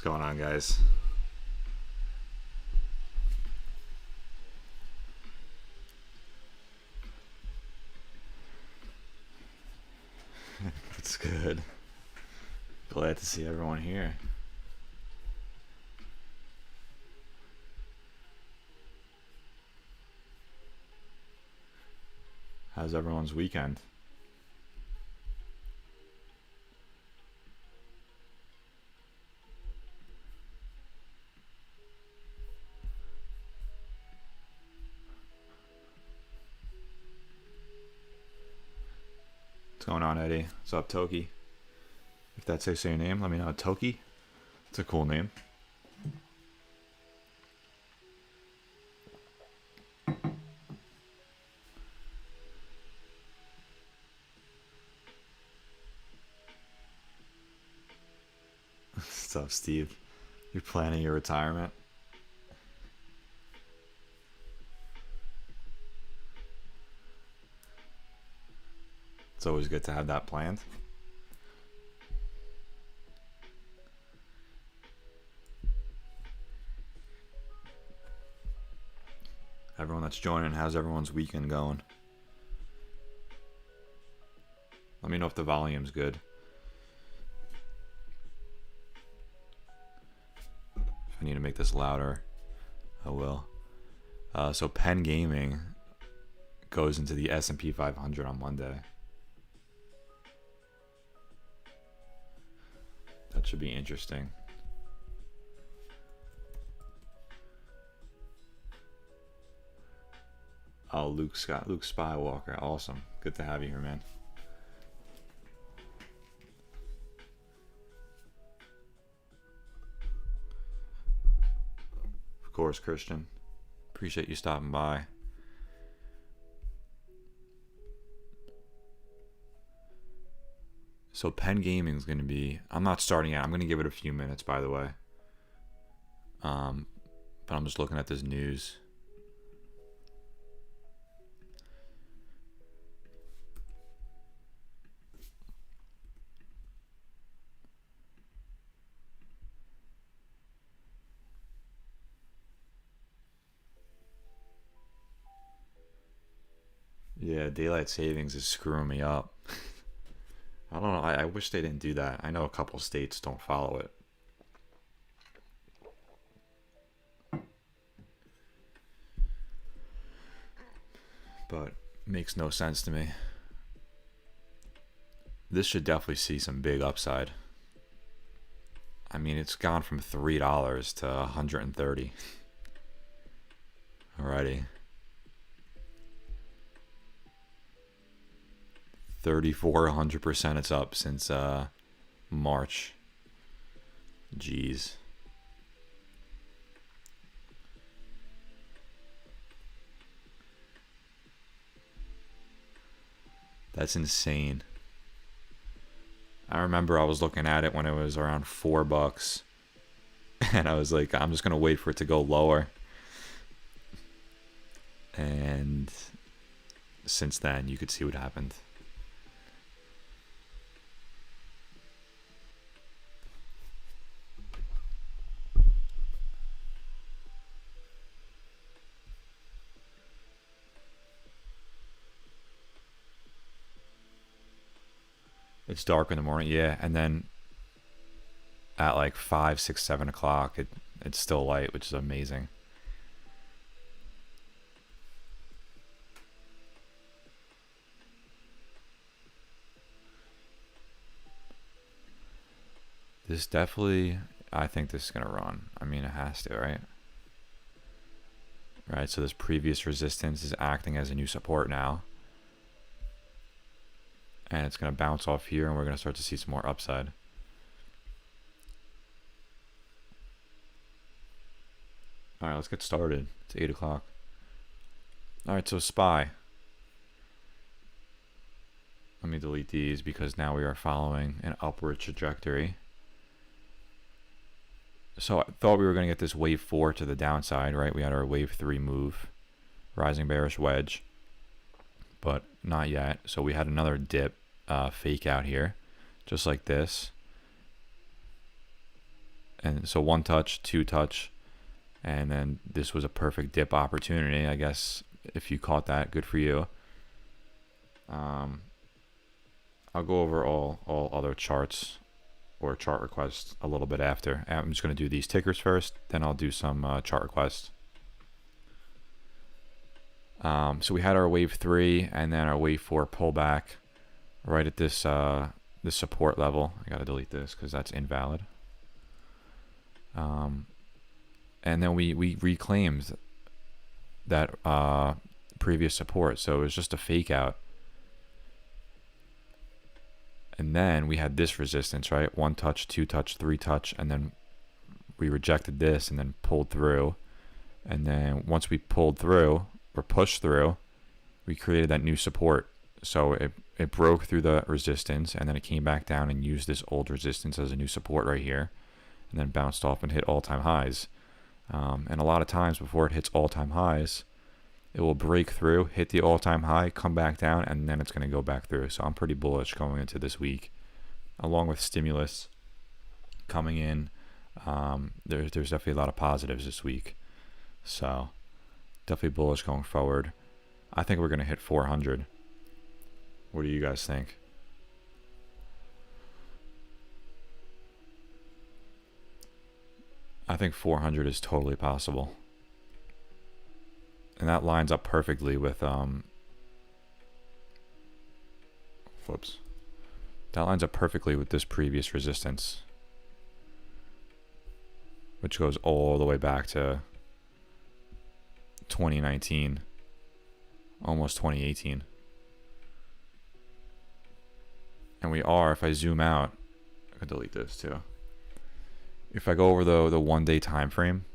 going on, guys? It's good. Glad to see everyone here. How's everyone's weekend? What's going on, Eddie? What's up, Toki? If that's how you say your name, let me know. Toki? It's a cool name. What's up, Steve? You're planning your retirement? It's always good to have that planned. Everyone that's joining, how's everyone's weekend going? Let me know if the volume's good. If I need to make this louder, I will. So Penn Gaming goes into the S&P 500 on Monday. That should be interesting. Oh, Luke Skywalker, awesome. Good to have you here, man. Of course, Christian. Appreciate you stopping by. So Penn Gaming is going to be, I'm not starting yet. I'm going to give it a few minutes, by the way. But I'm just looking at this news. Yeah, daylight savings is screwing me up. I don't know. I wish they didn't do that. I know a couple states don't follow it. But makes no sense to me. This should definitely see some big upside. I mean, it's gone from $3 to $130 already. 3,400% it's up since March. Jeez. That's insane. I remember I was looking at it when it was around $4 and I was like, I'm just gonna wait for it to go lower. And since then you could see what happened. It's dark in the morning, yeah, and then at like 5, 6, 7 o'clock, it's still light, which is amazing. This definitely, I think this is gonna run. I mean, it has to, right? Right, so this previous resistance is acting as a new support now. And it's going to bounce off here and we're going to start to see some more upside. Alright, let's get started. It's 8 o'clock. Alright, so SPY. Let me delete these because now we are following an upward trajectory. So I thought we were going to get this wave 4 to the downside, right? We had our wave 3 move, rising bearish wedge, but not yet. So we had another dip, fake out here, just like this. And so one touch, two touch, and then this was a perfect dip opportunity. I guess if you caught that, good for you. I'll go over all other charts or chart requests a little bit after. I'm just going to do these tickers first, then I'll do some chart requests. So we had our wave 3 and then our wave 4 pullback right at this this support level. I gotta delete this because that's invalid. And then we reclaimed that previous support, so it was just a fake out. And then we had this resistance, right? One touch, two touch, three touch, and then we rejected this and then pulled through. And then once we pulled through or pushed through, we created that new support. So it broke through the resistance, and then it came back down and used this old resistance as a new support right here, and then bounced off and hit all-time highs. And a lot of times before it hits all-time highs, it will break through, hit the all-time high, come back down, and then it's going to go back through. So I'm pretty bullish going into this week, along with stimulus coming in. There's definitely a lot of positives this week. So definitely bullish going forward. I think we're going to hit 400. What do you guys think? I think 400 is totally possible. And that lines up perfectly with that lines up perfectly with this previous resistance, which goes all the way back to 2019, almost 2018. And we are, if I zoom out, I can delete this too. If I go over the 1 day time frame,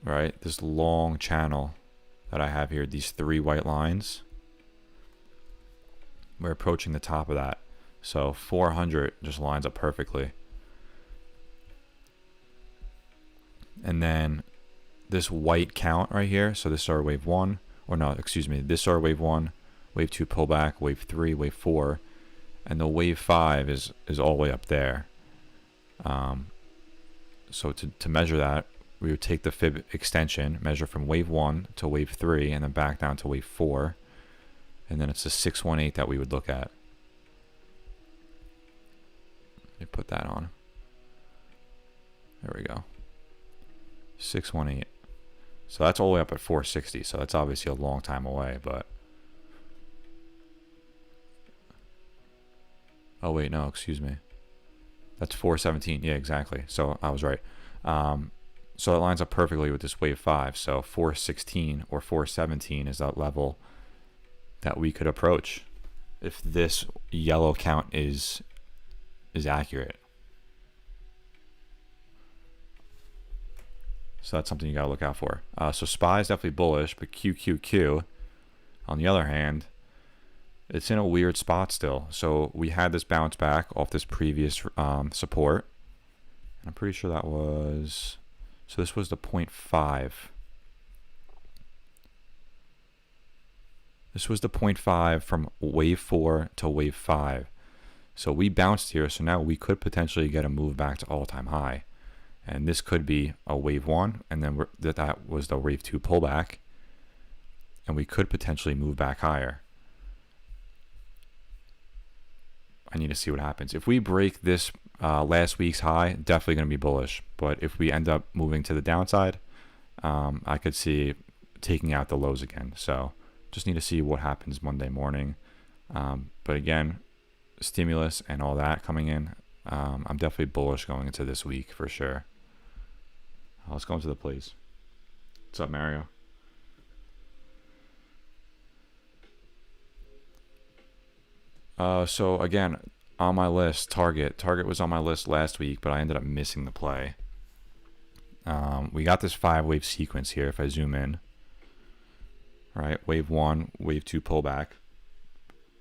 right, this long channel that I have here, these 3 white lines, we're approaching the top of that. So 400 just lines up perfectly. And then this white count right here, so this is our wave 1, or no, excuse me, this is our wave 1, wave 2 pullback, wave 3, wave 4, and the wave 5 is all the way up there. So to measure that, we would take the fib extension, measure from wave 1 to wave 3, and then back down to wave 4, and then it's the 618 that we would look at. Let me put that on. There we go. 618. So that's all the way up at 460. So that's obviously a long time away, but oh wait, no, excuse me. That's 417. Yeah, exactly. So I was right. So that lines up perfectly with this wave 5. So 416 or 417 is that level that we could approach if this yellow count is accurate. So that's something you gotta look out for. So SPY is definitely bullish, but QQQ, on the other hand, it's in a weird spot still. So we had this bounce back off this previous support. I'm pretty sure that was, so this was the 0.5. This was the 0.5 from wave 4 to wave 5. So we bounced here, so now we could potentially get a move back to all-time high. And this could be a wave 1, and then that was the wave 2 pullback. And we could potentially move back higher. I need to see what happens. If we break this last week's high, definitely going to be bullish. But if we end up moving to the downside, I could see taking out the lows again. So just need to see what happens Monday morning. But again, stimulus and all that coming in, I'm definitely bullish going into this week for sure. Let's go into the plays. What's up, Mario? So again, on my list, Target was on my list last week, but I ended up missing the play. We got this 5-wave sequence here. If I zoom in, right, wave 1, wave 2 pullback,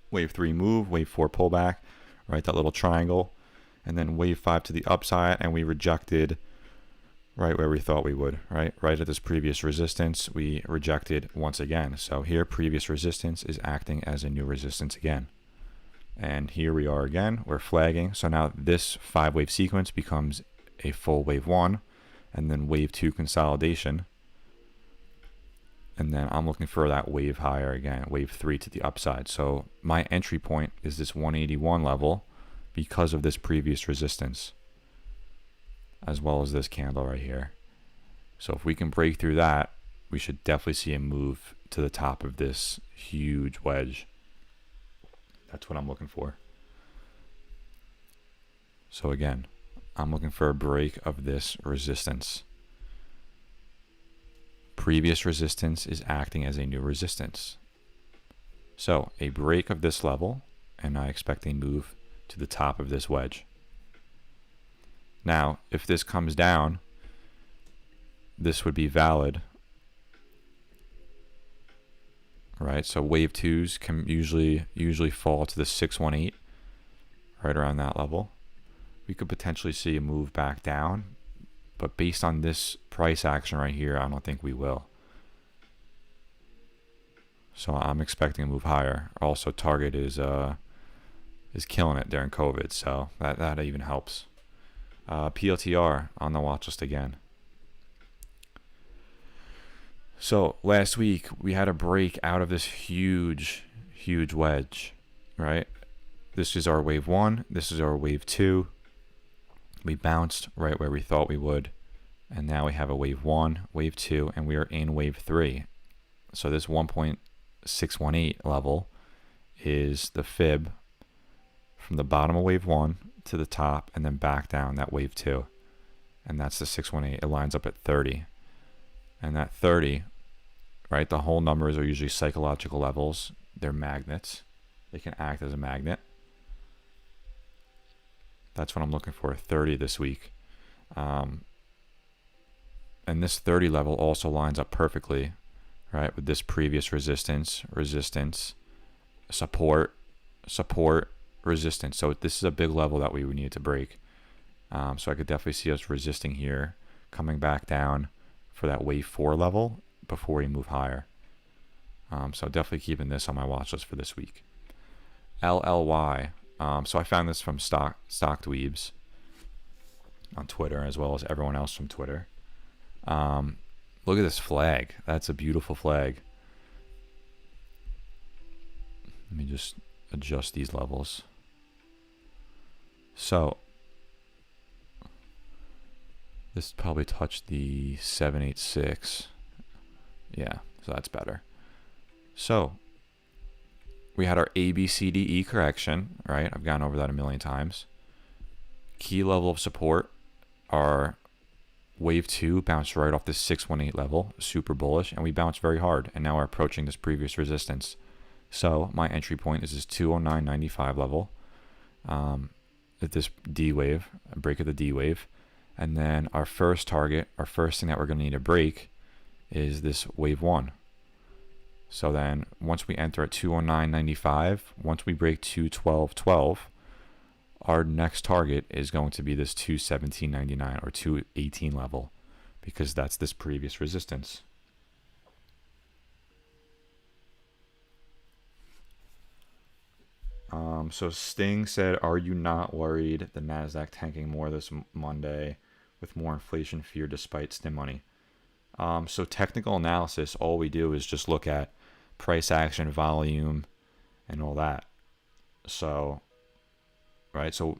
wave 3 move, wave 4 pullback, right, that little triangle, and then wave 5 to the upside, and we rejected right where we thought we would, right at this previous resistance, we rejected once again. So here, previous resistance is acting as a new resistance again. And here we are again, we're flagging. So now this 5-wave sequence becomes a full wave 1 and then wave 2 consolidation. And then I'm looking for that wave higher again, wave 3 to the upside. So my entry point is this 181 level because of this previous resistance, as well as this candle right here. So if we can break through that, we should definitely see a move to the top of this huge wedge. That's what I'm looking for. So again, I'm looking for a break of this resistance. Previous resistance is acting as a new resistance. So a break of this level, and I expect a move to the top of this wedge. Now, if this comes down, this would be valid, right? So wave 2s can usually fall to the 618, right around that level. We could potentially see a move back down, but based on this price action right here, I don't think we will. So I'm expecting a move higher. Also, Target is killing it during COVID, so that even helps. PLTR on the watch list again. So last week we had a break out of this huge wedge, right? This is our wave 1. This is our wave 2. We bounced right where we thought we would, and now we have a wave 1, wave 2, and we are in wave 3. So this 1.618 level is the fib from the bottom of wave 1 to the top and then back down that wave 2. And that's the 618. It lines up at 30. And that 30, right, the whole numbers are usually psychological levels. They're magnets. They can act as a magnet. That's what I'm looking for, 30 this week. And this 30 level also lines up perfectly, right, with this previous resistance, support, resistance. So this is a big level that we would need to break. So I could definitely see us resisting here, coming back down for that wave 4 level before we move higher. So definitely keeping this on my watch list for this week. LLY. So I found this from Stock Dweebs on Twitter, as well as everyone else from Twitter. Look at this flag. That's a beautiful flag. Let me just adjust these levels. So this probably touched the 786. Yeah, so that's better. So we had our ABCDE correction, right? I've gone over that a million times. Key level of support, our wave 2 bounced right off this 618 level, super bullish, and we bounced very hard, and now we're approaching this previous resistance. So my entry point is this 209.95 level at this D wave, a break of the D wave. And then our first target, our first thing that we're going to need to break is this wave 1. So then once we enter at 209.95, once we break 212.12, our next target is going to be this 217.99 or 218 level, because that's this previous resistance. So Sting said, are you not worried the Nasdaq tanking more this Monday with more inflation fear despite stim money? So technical analysis, all we do is just look at price action, volume, and all that. So, right, so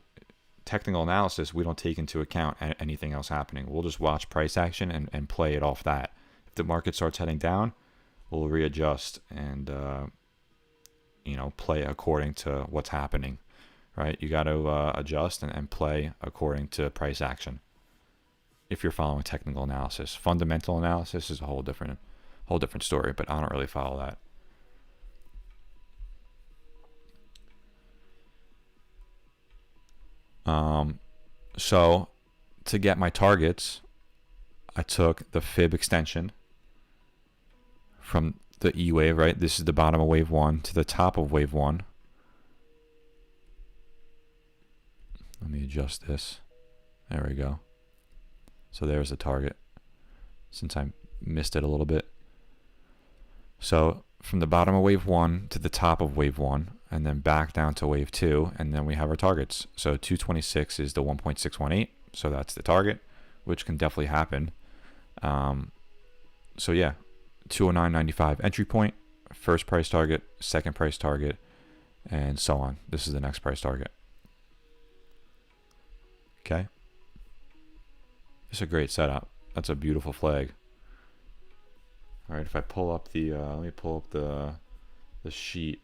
technical analysis, we don't take into account anything else happening. We'll just watch price action and play it off that. If the market starts heading down, we'll readjust and play according to what's happening, right? You got to adjust and play according to price action if you're following technical analysis. Fundamental analysis is a whole different story, but I don't really follow that. So to get my targets, I took the fib extension from the E wave, right? This is the bottom of wave 1 to the top of wave 1. Let me adjust this. There we go. So there's the target, since I missed it a little bit. So from the bottom of wave 1 to the top of wave 1, and then back down to wave 2, and then we have our targets. So 226 is the 1.618, so that's the target, which can definitely happen. So yeah, 209.95 entry point, first price target, second price target, and so on. This is the next price target. Okay. It's a great setup. That's a beautiful flag. All right, if I pull up the, let me pull up the sheet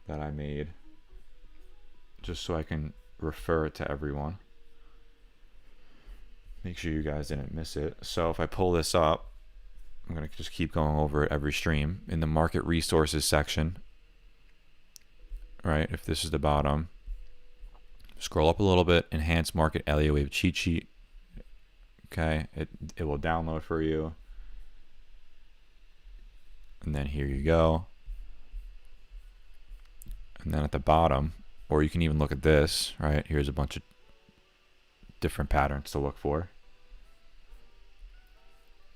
that I made, just so I can refer it to everyone. Make sure you guys didn't miss it. So if I pull this up, I'm gonna just keep going over it every stream. In the market resources section, right, if this is the bottom, scroll up a little bit, enhanced market Elliott Wave cheat sheet. Okay, it will download for you. And then here you go. And then at the bottom, or you can even look at this, right? Here's a bunch of different patterns to look for.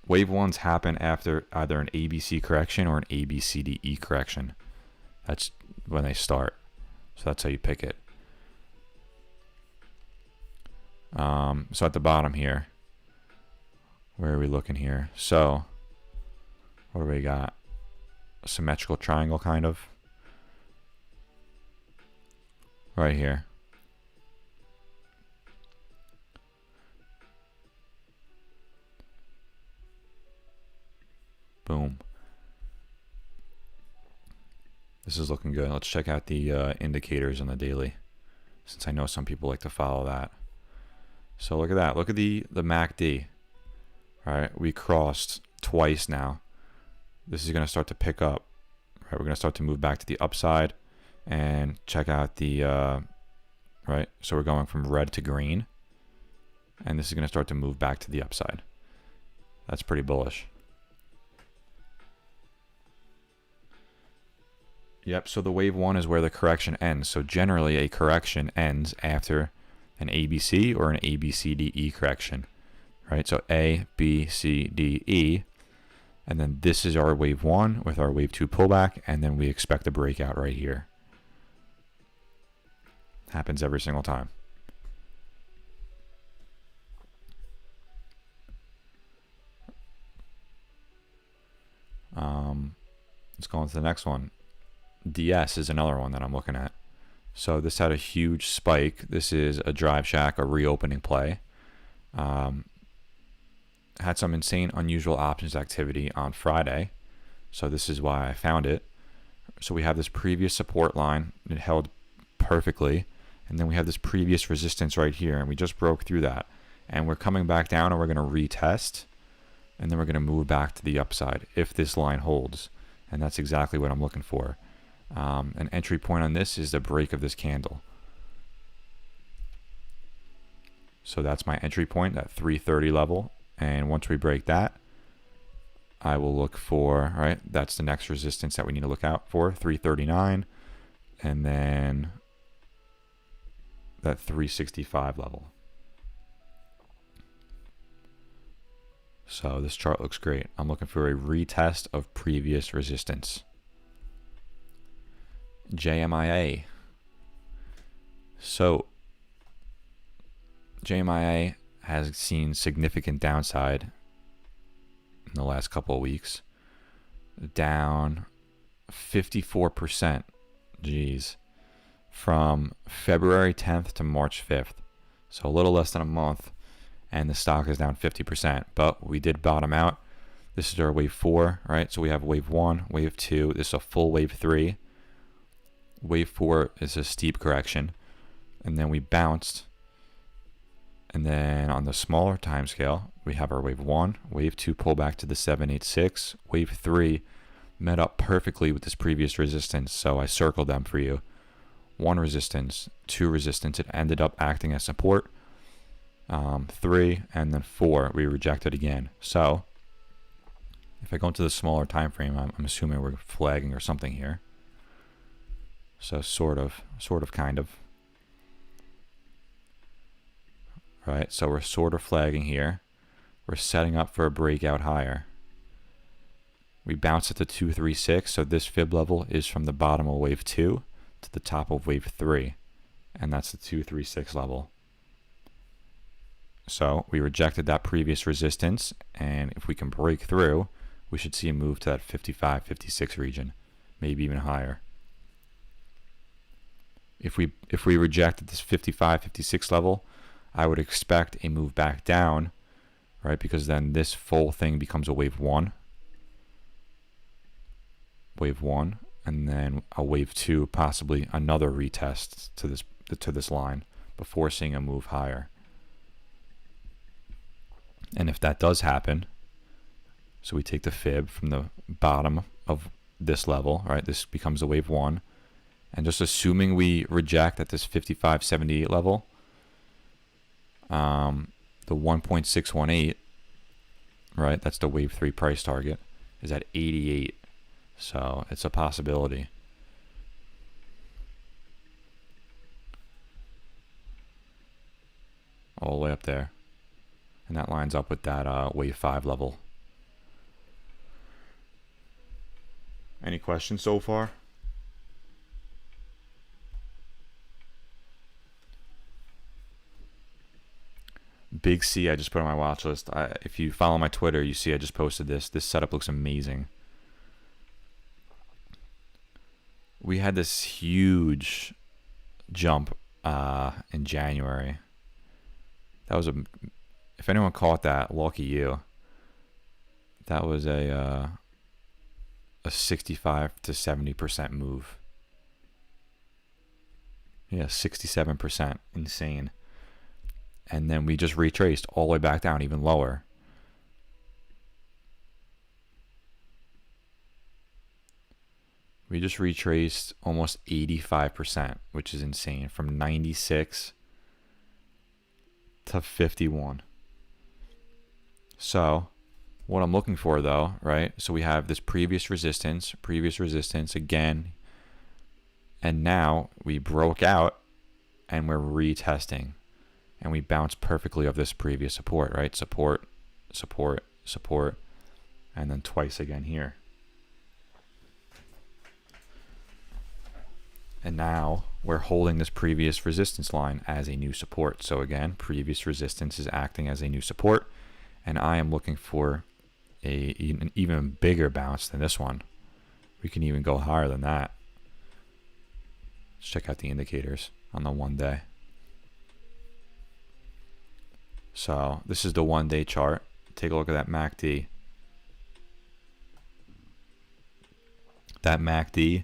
Wave 1s happen after either an ABC correction or an ABCDE correction. That's when they start. So that's how you pick it. So at the bottom here, where are we looking here? So what do we got? A symmetrical triangle, kind of. Right here. Boom. This is looking good. Let's check out the indicators on the daily, since I know some people like to follow that. So look at that. Look at the MACD. All right, we crossed twice now. This is going to start to pick up. Right, we're going to start to move back to the upside, and check out the right. So we're going from red to green, and this is going to start to move back to the upside. That's pretty bullish. Yep, so the wave 1 is where the correction ends. So generally a correction ends after an ABC or an ABCDE correction, right? So A, B, C, D, E, and then this is our wave 1 with our wave 2 pullback, and then we expect a breakout right here. Happens every single time. Let's go on to the next one. DS is another one that I'm looking at. So this had a huge spike. This is a Drive Shack, a reopening play. Had some insane, unusual options activity on Friday. So this is why I found it. So we have this previous support line. It held perfectly. And then we have this previous resistance right here. And we just broke through that. And we're coming back down, and we're going to retest. And then we're going to move back to the upside if this line holds. And that's exactly what I'm looking for. An entry point on this is the break of this candle. So that's my entry point, that 330 level. And once we break that, I will look for, right, that's the next resistance that we need to look out for, 339. And then that 365 level. So this chart looks great. I'm looking for a retest of previous resistance. JMIA. So JMIA has seen significant downside in the last couple of weeks. Down 54%. Geez. From February 10th to March 5th. So a little less than a month. And the stock is down 50%. But we did bottom out. This is our wave 4, right? So we have wave 1, wave 2. This is a full wave 3. Wave 4 is a steep correction. And then we bounced. And then on the smaller time scale, we have our wave 1, wave 2 pullback to the 786. Wave 3 met up perfectly with this previous resistance. So I circled them for you. 1 resistance, 2 resistance. It ended up acting as support. 3 and then 4 we rejected again. So if I go into the smaller time frame, I'm assuming we're flagging or something here. So sort of, kind of. Right, so we're sort of flagging here. We're setting up for a breakout higher. We bounce it to 236, so this fib level is from the bottom of wave 2 to the top of wave 3, and that's the 236 level. So we rejected that previous resistance, and if we can break through, we should see a move to that 55, 56 region, maybe even higher. If we rejected this 55, 56 level, I would expect a move back down, right? Because then this full thing becomes a wave 1. Wave 1, and then a wave 2, possibly another retest to this line before seeing a move higher. And if that does happen, so we take the fib from the bottom of this level, right? This becomes a wave 1. And just assuming we reject at this 55.78 level, the 1.618, right? That's the wave 3 price target, is at 88. So it's a possibility. All the way up there. And that lines up with that wave 5 level. Any questions so far? Big C I just put on my watch list. If you follow my Twitter, you see I just posted this. This setup looks amazing. We had this huge jump in January. That was if anyone caught that, lucky you. That was a 65 to 70% move. Yeah, 67%, insane. And then we just retraced all the way back down, even lower. We just retraced almost 85%, which is insane, from 96 to 51. So what I'm looking for though, right? So we have this previous resistance again, and now we broke out and we're retesting, and we bounced perfectly off this previous support, right? Support, support, support, and then twice again here. And now we're holding this previous resistance line as a new support. So again, previous resistance is acting as a new support, and I am looking for an even bigger bounce than this one. We can even go higher than that. Let's check out the indicators on the 1 day. So this is the 1 day chart. Take a look at that MACD. That MACD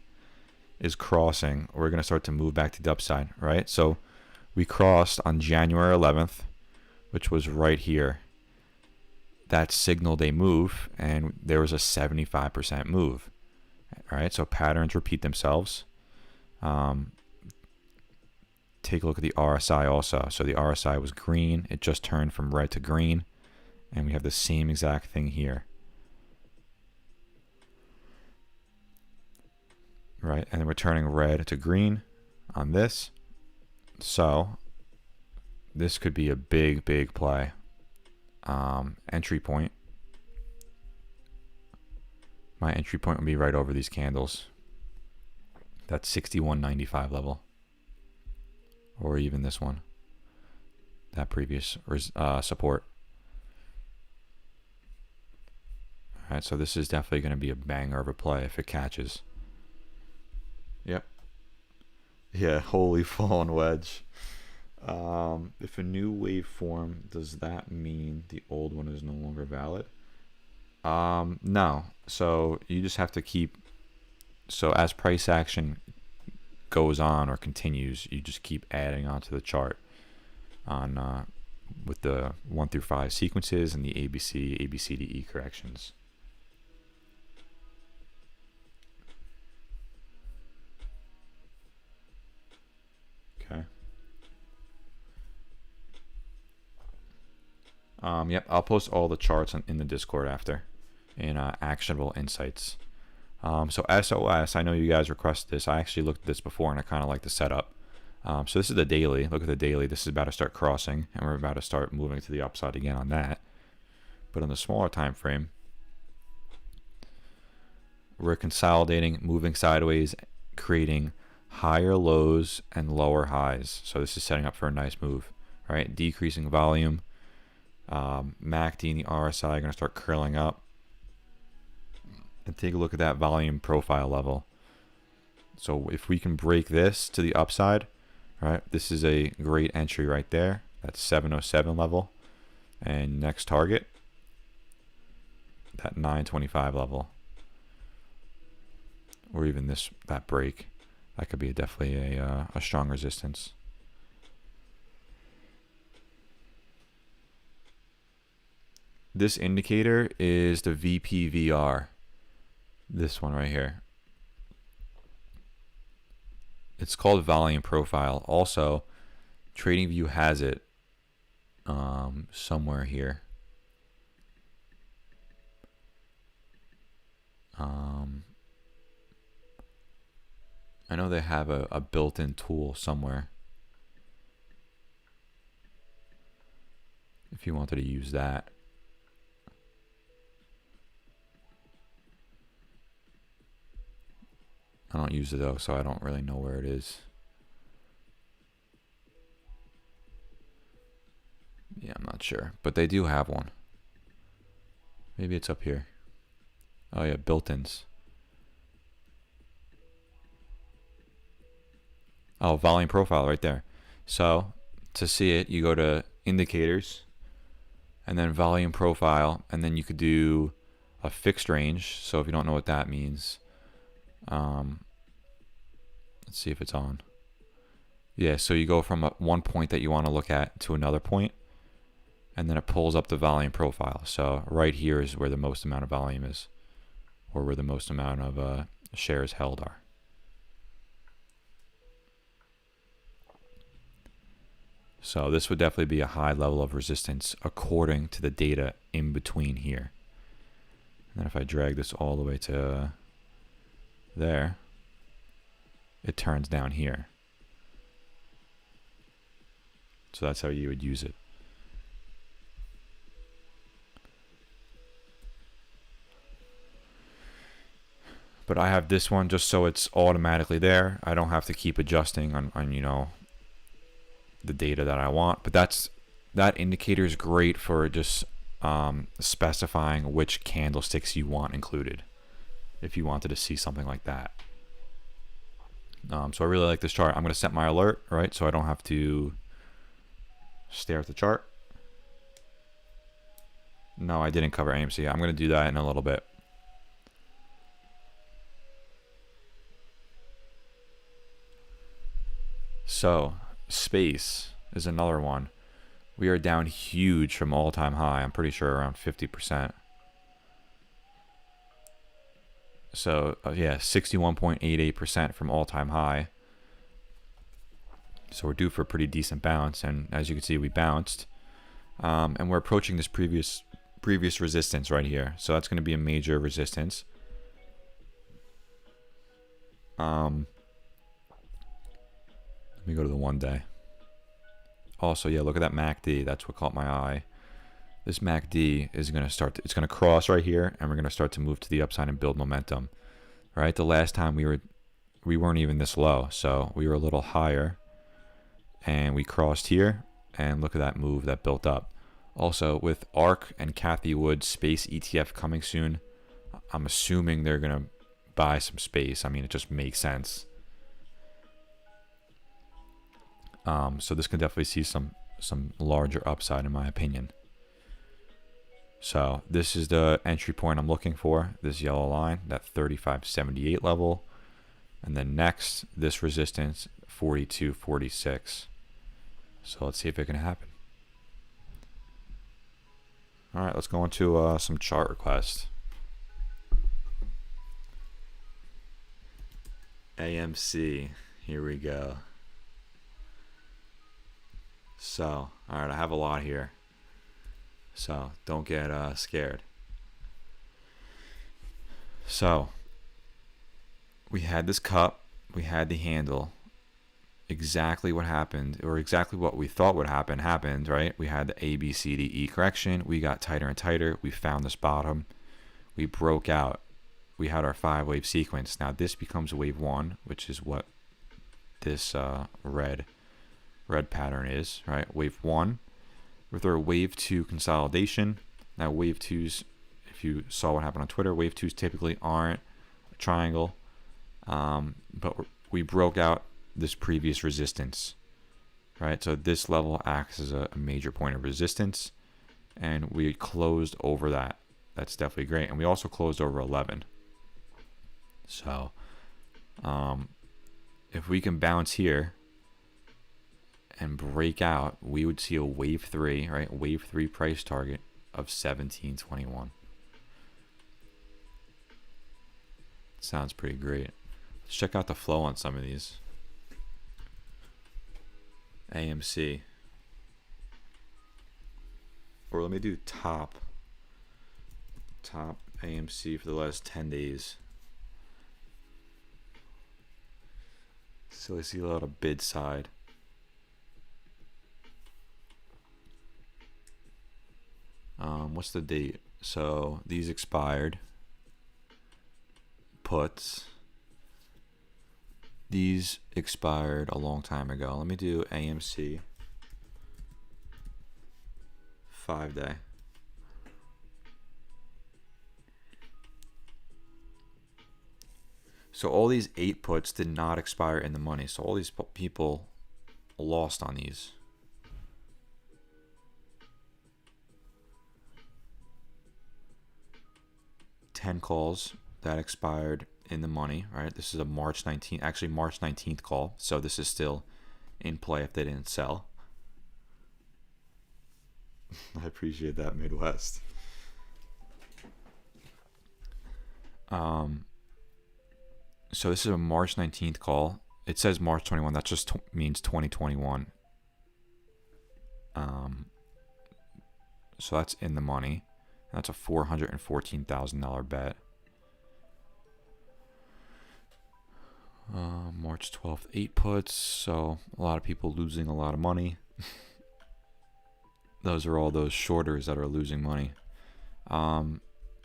is crossing. We're going to start to move back to the upside, right? So we crossed on January 11th, which was right here. That signaled a move, and there was a 75% move. All right, so patterns repeat themselves. Take a look at the RSI also. So the RSI was green. It just turned from red to green, and we have the same exact thing here. Right, and then we're turning red to green on this. So this could be a big, big play. Entry point. My entry point would be right over these candles. That's 61.95 level. Or even this one. That previous support. Alright, so this is definitely going to be a banger of a play if it catches. Yep. Yeah, holy fallen wedge. If a new waveform, does that mean the old one is no longer valid? No. So you just have to keep, so as price action goes on or continues, you just keep adding onto the chart on with the 1 through 5 sequences and the ABC, ABCDE corrections. Okay. Yep, I'll post all the charts in the Discord after in actionable insights. So SOS, I know you guys requested this. I actually looked at this before and I kind of like the setup. So this is the daily. Look at the daily. This is about to start crossing, and we're about to start moving to the upside again on that. But on the smaller time frame, we're consolidating, moving sideways, creating higher lows and lower highs. So this is setting up for a nice move, right? Decreasing volume. MACD and the RSI are going to start curling up. And take a look at that volume profile level. So if we can break this to the upside, right, this is a great entry right there. That's 707 level. And next target, that 925 level. Or even that break. That could be definitely a strong resistance. This indicator is the VPVR. This one right here. It's called volume profile. Also, TradingView has it somewhere here. I know they have a built-in tool somewhere if you wanted to use that. I don't use it though, so I don't really know where it is. Yeah, I'm not sure, but they do have one. Maybe it's up here. Oh yeah, built-ins. Oh, volume profile right there. So to see it, you go to indicators and then volume profile, and then you could do a fixed range. So if you don't know what that means, let's see if it's on. Yeah, so you go from one point that you want to look at to another point, and then it pulls up the volume profile. So right here is where the most amount of volume is, or where the most amount of shares held are. So this would definitely be a high level of resistance according to the data in between here. And then if I drag this all the way to there, it turns down here. So that's how you would use it. But I have this one just so it's automatically there. I don't have to keep adjusting on you know, the data that I want. But that indicator is great for just specifying which candlesticks you want included, if you wanted to see something like that. So I really like this chart. I'm going to set my alert, right, so I don't have to stare at the chart. No, I didn't cover AMC. I'm going to do that in a little bit. So space is another one. We are down huge from all-time high. I'm pretty sure around 50%. So yeah, 61.88% from all-time high. So we're due for a pretty decent bounce, and as you can see, we bounced, and we're approaching this previous resistance right here. So that's going to be a major resistance. Let me go to the 1 day. Also, yeah, look at that MACD. That's what caught my eye. This MACD is going to start, it's going to cross right here, and we're going to start to move to the upside and build momentum. Right? The last time we weren't even this low, so we were a little higher, and we crossed here, and look at that move that built up. Also, with ARK and Cathie Wood space ETF coming soon, I'm assuming they're going to buy some space. I mean, it just makes sense. So this can definitely see some larger upside in my opinion. So this is the entry point I'm looking for, this yellow line, that 35.78 level. And then next, this resistance, 42.46. So let's see if it can happen. All right, let's go into some chart requests. AMC, here we go. So, all right, I have a lot here. So don't get scared. So we had this cup, we had the handle. Exactly what happened, or exactly what we thought would happen, happened, right? We had the A, B, C, D, E correction. We got tighter and tighter. We found this bottom. We broke out. we had our 5-wave sequence. Now this becomes wave 1, which is what this red pattern is, right? Wave 1 with our wave 2 consolidation. Now wave 2s, if you saw what happened on Twitter, wave 2s typically aren't a triangle, but we broke out this previous resistance, right? So this level acts as a major point of resistance, and we closed over that. That's definitely great. And we also closed over 11. So if we can bounce here and break out, we would see a wave 3, right? Wave 3 price target of 1721. Sounds pretty great. Let's check out the flow on some of these. AMC. Or let me do top AMC for the last 10 days. So I see a lot of bid side. What's the date? So these expired. Puts. These expired a long time ago. Let me do AMC 5-day. So all these 8 puts did not expire in the money. So all these people lost on these. Ten calls that expired in the money, right? This is a March 19th, actually March 19th call. So this is still in play if they didn't sell. I appreciate that, Midwest. So this is a March 19th call. It says March 21. That just means 2021. So that's in the money. That's a $414,000 bet. March 12th, 8 puts. So a lot of people losing a lot of money. Those are all those shorters that are losing money.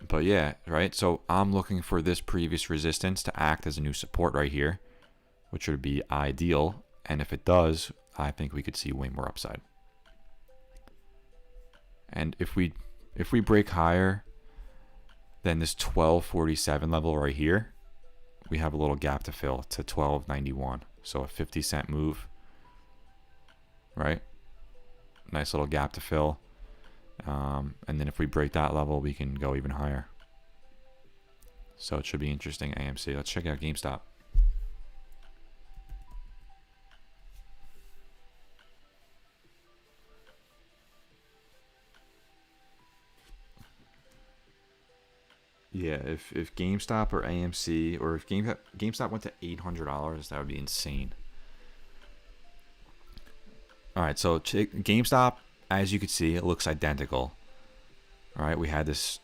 But yeah, right? So I'm looking for this previous resistance to act as a new support right here, which would be ideal. And if it does, I think we could see way more upside. And if we break higher than this 1247 level right here, we have a little gap to fill to 1291. So a 50-cent move, right? Nice little gap to fill. And then if we break that level, we can go even higher. So it should be interesting, AMC. Let's check out GameStop. Yeah, if GameStop or AMC, or if GameStop went to $800, that would be insane. All right, so GameStop, as you can see, it looks identical. All right, we had this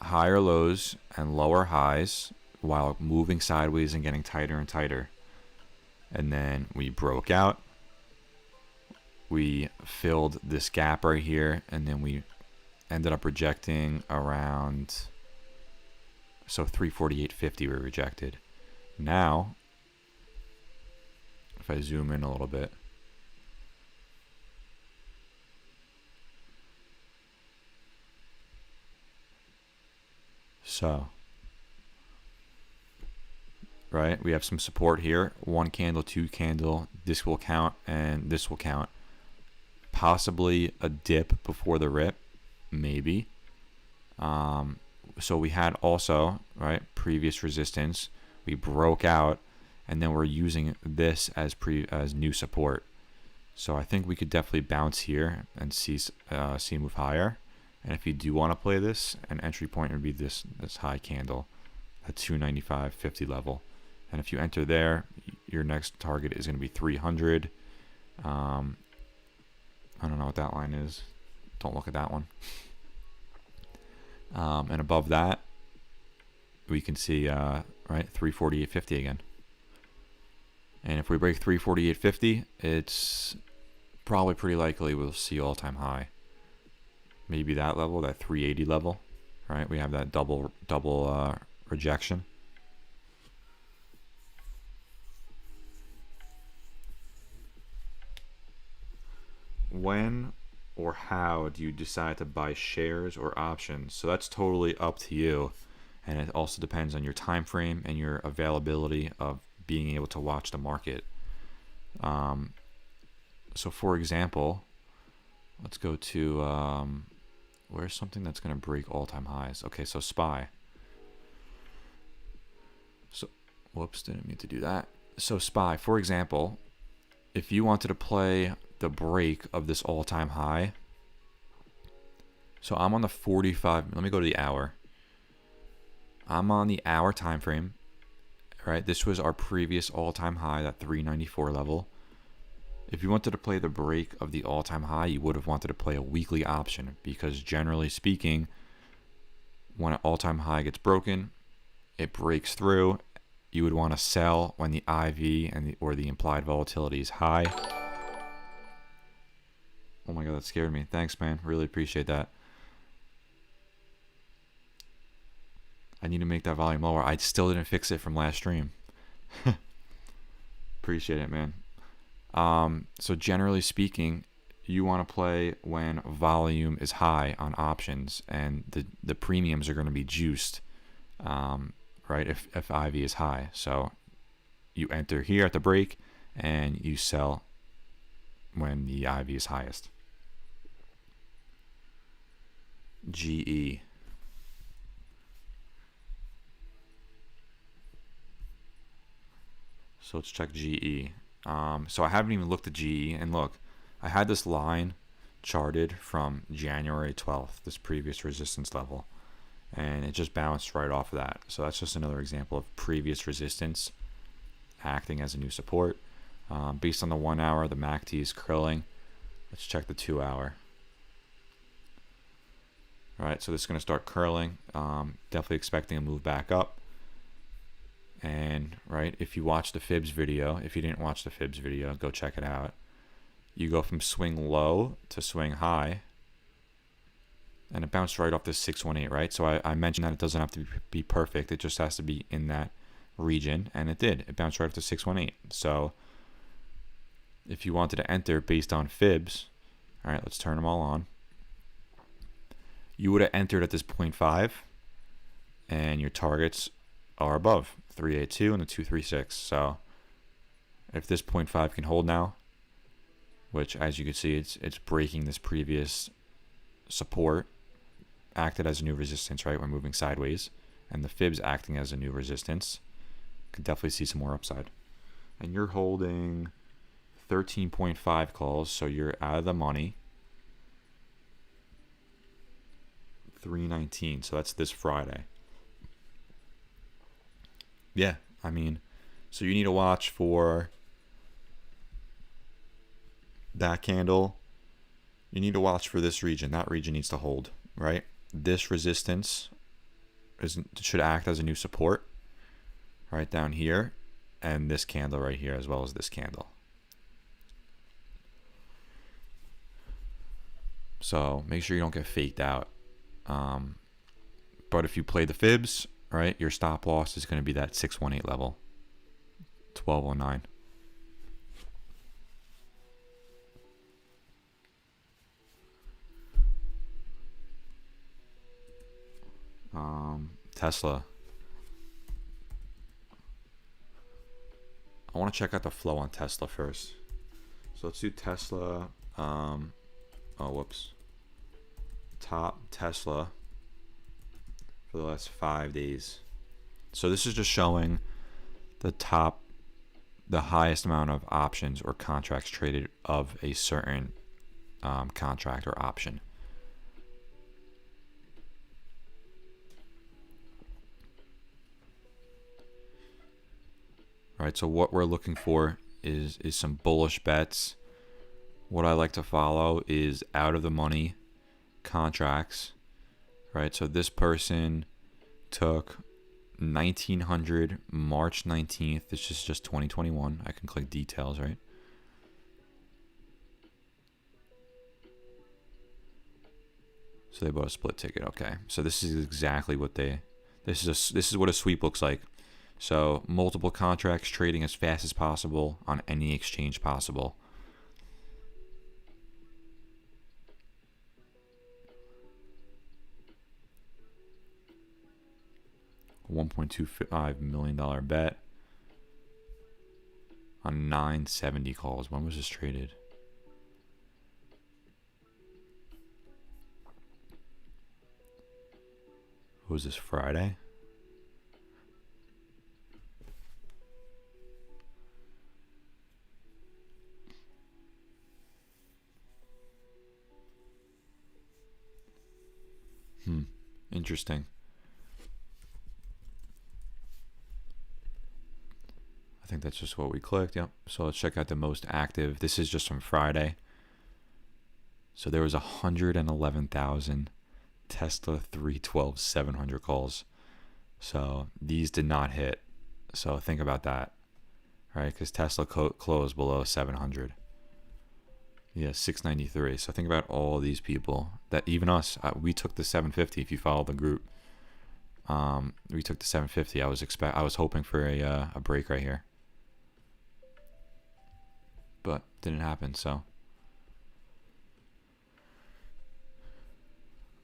higher lows and lower highs while moving sideways and getting tighter and tighter. And then we broke out. We filled this gap right here, and then we ended up rejecting around, so 348.50 we rejected. Now, if I zoom in a little bit, so, right, we have some support here. 1 candle, 2 candle, this will count, and this will count. Possibly a dip before the rip, maybe. So we had also, right, previous resistance. We broke out, and then we're using this as new support. So I think we could definitely bounce here and see move higher. And if you do want to play this, an entry point would be this high candle at 295.50 level. And if you enter there, your next target is going to be 300. I don't know what that line is. Don't look at that one. And above that, we can see right, 348.50 again. And if we break 348.50, it's probably pretty likely we'll see all-time high. Maybe that level, that 380 level, right? We have that double rejection. When or how do you decide to buy shares or options? So that's totally up to you, and it also depends on your time frame and your availability of being able to watch the market. So for example, let's go to where's something that's going to break all-time highs. Okay, so SPY. So whoops, didn't mean to do that. So SPY, for example, if you wanted to play the break of this all-time high, so I'm on the 45, let me go to the hour. I'm on the hour time frame, right? This was our previous all-time high, that 394 level. If you wanted to play the break of the all-time high, you would have wanted to play a weekly option, because generally speaking, when an all-time high gets broken, it breaks through. You would want to sell when the IV and or the implied volatility is high. Oh my god, that scared me. Thanks, man. Really appreciate that. I need to make that volume lower. I still didn't fix it from last stream. Appreciate it, man. So generally speaking, you want to play when volume is high on options, and the premiums are going to be juiced, right? If IV is high. So you enter here at the break and you sell when the IV is highest. GE. So let's check GE. So I haven't even looked at GE, and look, I had this line charted from January 12th, this previous resistance level, and it just bounced right off of that. So that's just another example of previous resistance acting as a new support. Based on the 1 hour, the MACD is curling. Let's check the 2 hour. All right, so this is going to start curling. Definitely expecting a move back up. And right, if you watch the Fibs video, if you didn't watch the Fibs video, go check it out. You go from swing low to swing high, and it bounced right off this 618, right? So I mentioned that it doesn't have to be perfect. It just has to be in that region, and it did. It bounced right off the 618. So if you wanted to enter based on Fibs, all right, let's turn them all on. You would have entered at this 0.5, and your targets are above 382 and the 236. So if this 0.5 can hold now, which as you can see, it's breaking this previous support, acted as a new resistance, right? We're moving sideways, and the Fibs acting as a new resistance. Could definitely see some more upside. And you're holding 13.5 calls, so you're out of the money. 319, so that's this Friday. Yeah, I mean, so you need to watch for that candle. You need to watch for this region. That region needs to hold, right? This resistance should act as a new support right down here, and this candle right here, as well as this candle. So make sure you don't get faked out. But if you play the Fibs, right, your stop loss is going to be that 618 level, 1209. Tesla. I want to check out the flow on Tesla first. So let's do Tesla. Oh, whoops. Top Tesla for the last 5 days. So this is just showing the highest amount of options or contracts traded of a certain contract or option. All right, so what we're looking for is some bullish bets. What I like to follow is out of the money contracts, right? So this person took 1900 March 19th. This is just 2021. I can click details, right? So they bought a split ticket. Okay, so this is exactly what they This is what a sweep looks like. So multiple contracts trading as fast as possible on any exchange possible. $1.25 million bet on 970 calls. When was this traded? Was this Friday? Interesting. I think that's just what we clicked. Yep. So let's check out the most active. This is just from Friday. So there was 111,000 Tesla 312 700 calls. So these did not hit. So think about that, right? Because Tesla closed below 700. Yeah, 693. So think about all these people that even us, we took the 750. If you follow the group, we took the 750. I was hoping for a break right here, but didn't happen. So,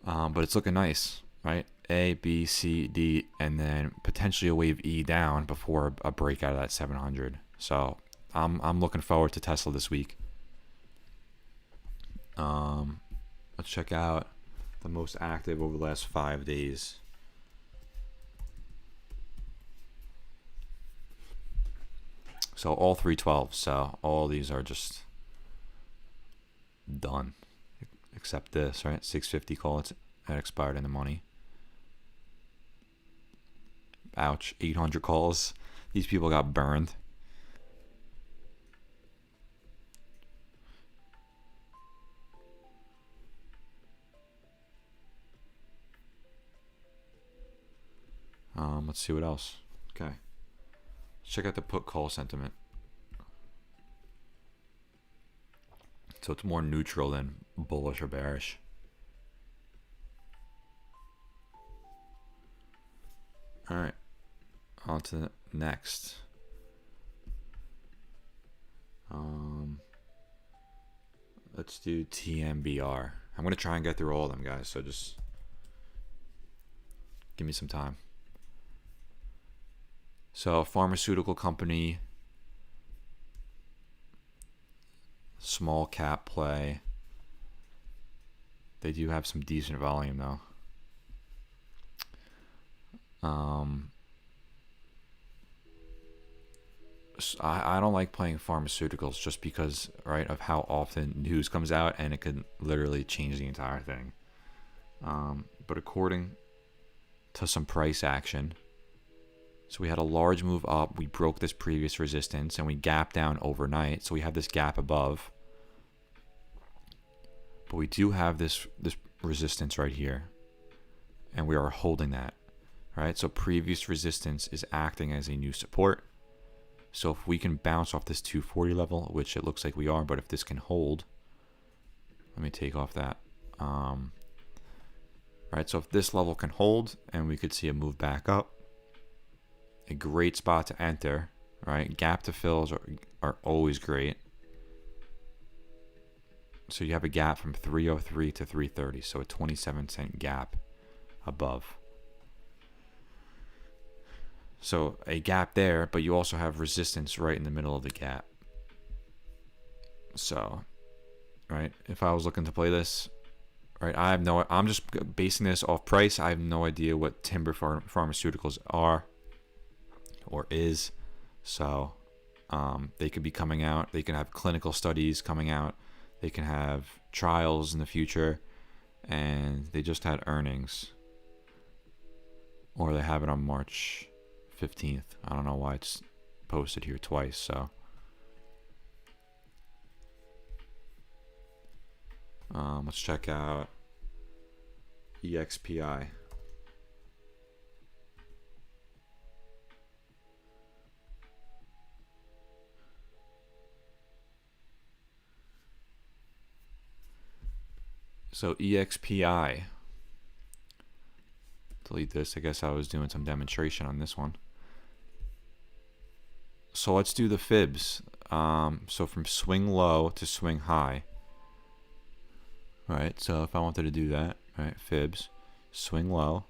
but it's looking nice, right? A, B, C, D, and then potentially a wave E down before a break out of that 700. So I'm looking forward to Tesla this week. Let's check out the most active over the last 5 days. So all 312. So all these are just done, except this, right? 650 call. That expired in the money. Ouch. 800 calls. These people got burned. Let's see what else. Okay. Let's check out the put call sentiment. So it's more neutral than bullish or bearish. All right. On to the next. Let's do TMBR. I'm going to try and get through all of them, guys. So just give me some time. So pharmaceutical company, small cap play. They do have some decent volume though. I don't like playing pharmaceuticals just because, right, of how often news comes out and it could literally change the entire thing. But according to some price action, so we had a large move up. We broke this previous resistance and we gapped down overnight. So we have this gap above. But we do have this resistance right here. And we are holding that. Right? So previous resistance is acting as a new support. So if we can bounce off this 240 level, which it looks like we are, but if this can hold, let me take off that. Right, so if this level can hold and we could see a move back up, a great spot to enter, right? Gap to fills are always great. So you have a gap from 303 to 330, so a 27-cent gap above. So a gap there, but you also have resistance right in the middle of the gap. So, right, if I was looking to play this, right, I'm just basing this off price. I have no idea what timber pharmaceuticals are or is. So they could be coming out. They can have clinical studies coming out. They can have trials in the future. And they just had earnings. Or they have it on March 15th. I don't know why it's posted here twice. So let's check out EXPI. So EXPI, delete this. I guess I was doing some demonstration on this one. So let's do the fibs. So from swing low to swing high. Right, so if I wanted to do that, right, fibs, swing low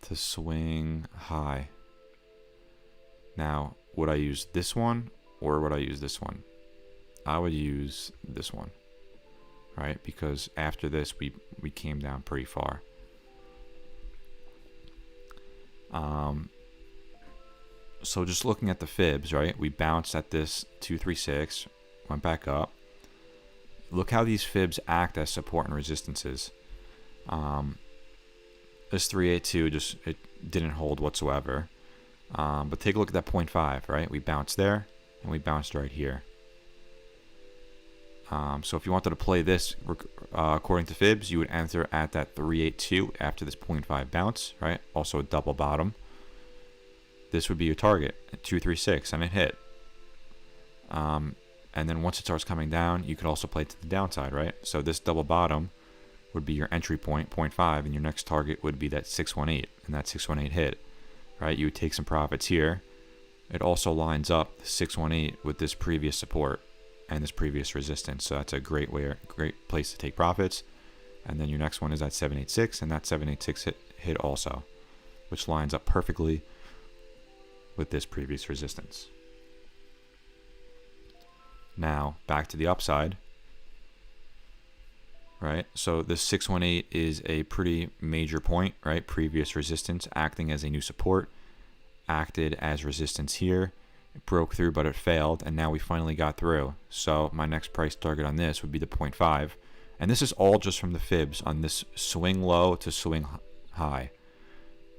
to swing high. Now, would I use this one or would I use this one? I would use this one, right? Because after this, we came down pretty far. So just looking at the fibs, right? We bounced at this 236, went back up. Look how these fibs act as support and resistances. This 382 just, it didn't hold whatsoever. But take a look at that 0.5, right? We bounced there and we bounced right here. So if you wanted to play this according to fibs, you would enter at that 382 after this 0.5 bounce, right? Also a double bottom. This would be your target at 236 and it hit. And then once it starts coming down, you could also play to the downside, right? So this double bottom would be your entry point, 0.5, and your next target would be that 618, and that 618 hit, right? You would take some profits here. It also lines up the 618 with this previous support and this previous resistance, so that's a great place to take profits. And then your next one is that 786, and that 786 hit also, which lines up perfectly with this previous resistance. Now, back to the upside, right? So this 618 is a pretty major point, right? Previous resistance acting as a new support, acted as resistance here. It broke through, but it failed, and now we finally got through. So my next price target on this would be the 0.5. And this is all just from the fibs on this swing low to swing high.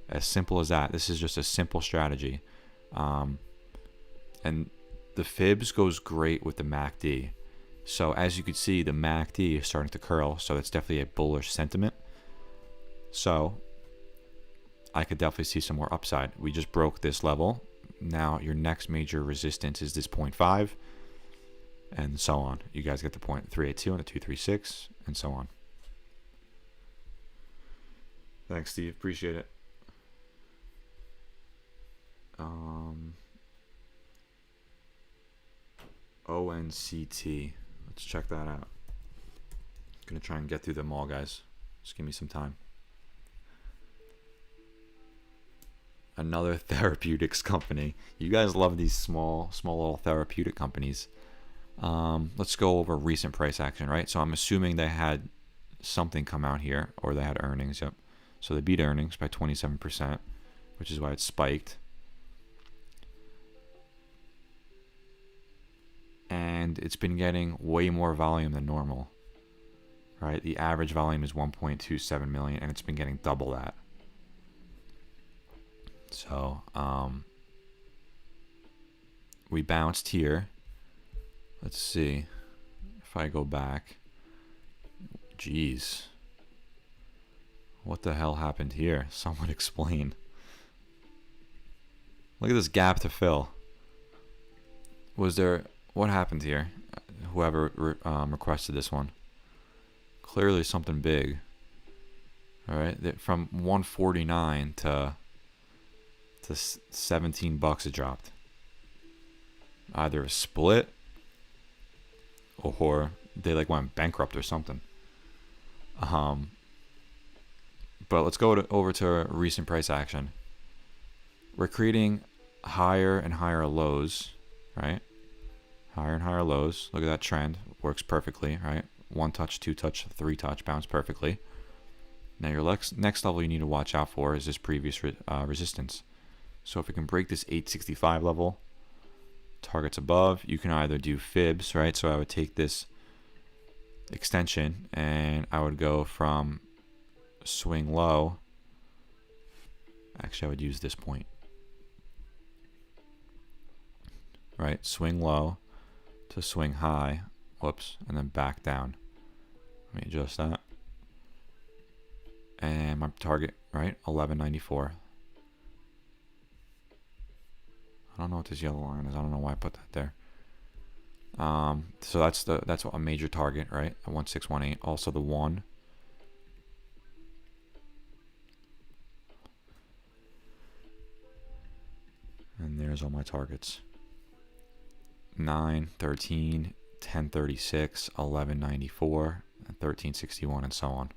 As simple as that. This is just a simple strategy. And the fibs goes great with the MACD. So as you can see, the MACD is starting to curl, so that's definitely a bullish sentiment. So I could definitely see some more upside. We just broke this level. Now your next major resistance is this 0.5, and so on. You guys get the point. 382 and the 236, and so on. Thanks, Steve. Appreciate it. ONCT. Let's check that out. I'm gonna try and get through them all, guys. Just give me some time. Another therapeutics company. You guys love these small little therapeutic companies. Let's go over recent price action, right? So I'm assuming they had something come out here, or they had earnings. Yep. So they beat earnings by 27%, which is why it spiked. And it's been getting way more volume than normal, right? The average volume is 1.27 million, and it's been getting double that. So we bounced here. Let's see if I go back. Jeez, what the hell happened here? Someone explain. Look at this gap to fill. What happened here? Whoever requested this one. Clearly something big. All right, from 149 to 17 bucks it dropped. Either a split, or they like went bankrupt or something. But let's go over to recent price action. We're creating higher and higher lows, right? Higher and higher lows. Look at that trend. Works perfectly, right? 1 touch, 2 touch, 3 touch, bounce perfectly. Now your next level you need to watch out for is this previous resistance. So if we can break this 865 level, targets above, you can either do fibs, right? So I would take this extension and I would go from swing low. Actually, I would use this point. Right, swing low to swing high, whoops, and then back down. Let me adjust that. And my target, right, 1194. I don't know what this yellow line is. I don't know why I put that there. So that's a major target, right? At 1618. Also the 1. And there's all my targets. 9, 13, 1036, 1194, and 1361, and so on.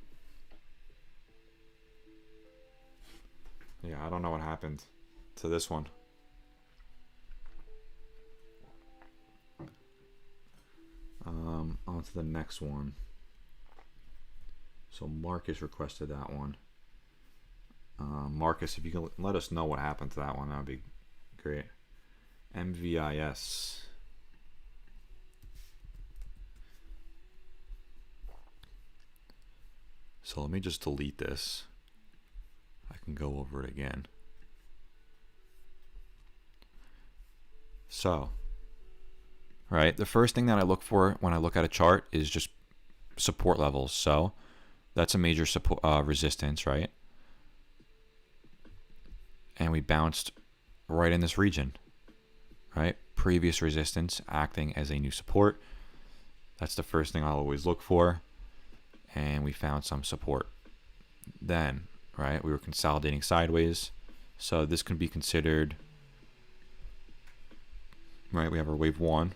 Yeah, I don't know what happened to this one. On to the next one. So Marcus requested that one. Marcus, if you can let us know what happened to that one, that would be great. MVIS. So let me just delete this. I can go over it again. So, right, the first thing that I look for when I look at a chart is just support levels. So that's a major support resistance, right? And we bounced right in this region, right? Previous resistance acting as a new support. That's the first thing I'll always look for. And we found some support. Then, right, we were consolidating sideways. So this can be considered, right, we have our wave 1,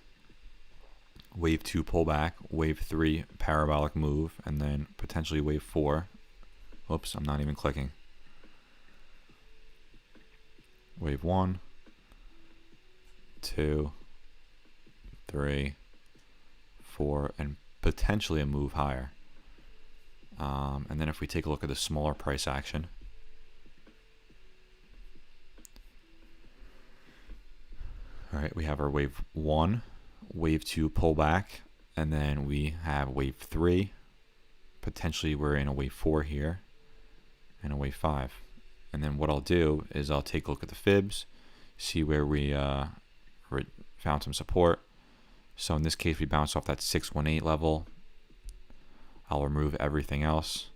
wave 2 pullback, wave 3 parabolic move, and then potentially wave 4. Oops, I'm not even clicking. Wave 1, 2, 3, 4, and potentially a move higher. And then if we take a look at the smaller price action, all right, we have our wave 1, wave 2 pullback, and then we have wave 3. Potentially we're in a wave 4 here, and a wave 5. And then what I'll do is I'll take a look at the fibs, see where we found some support. So in this case, we bounced off that 618 level. I'll remove everything else,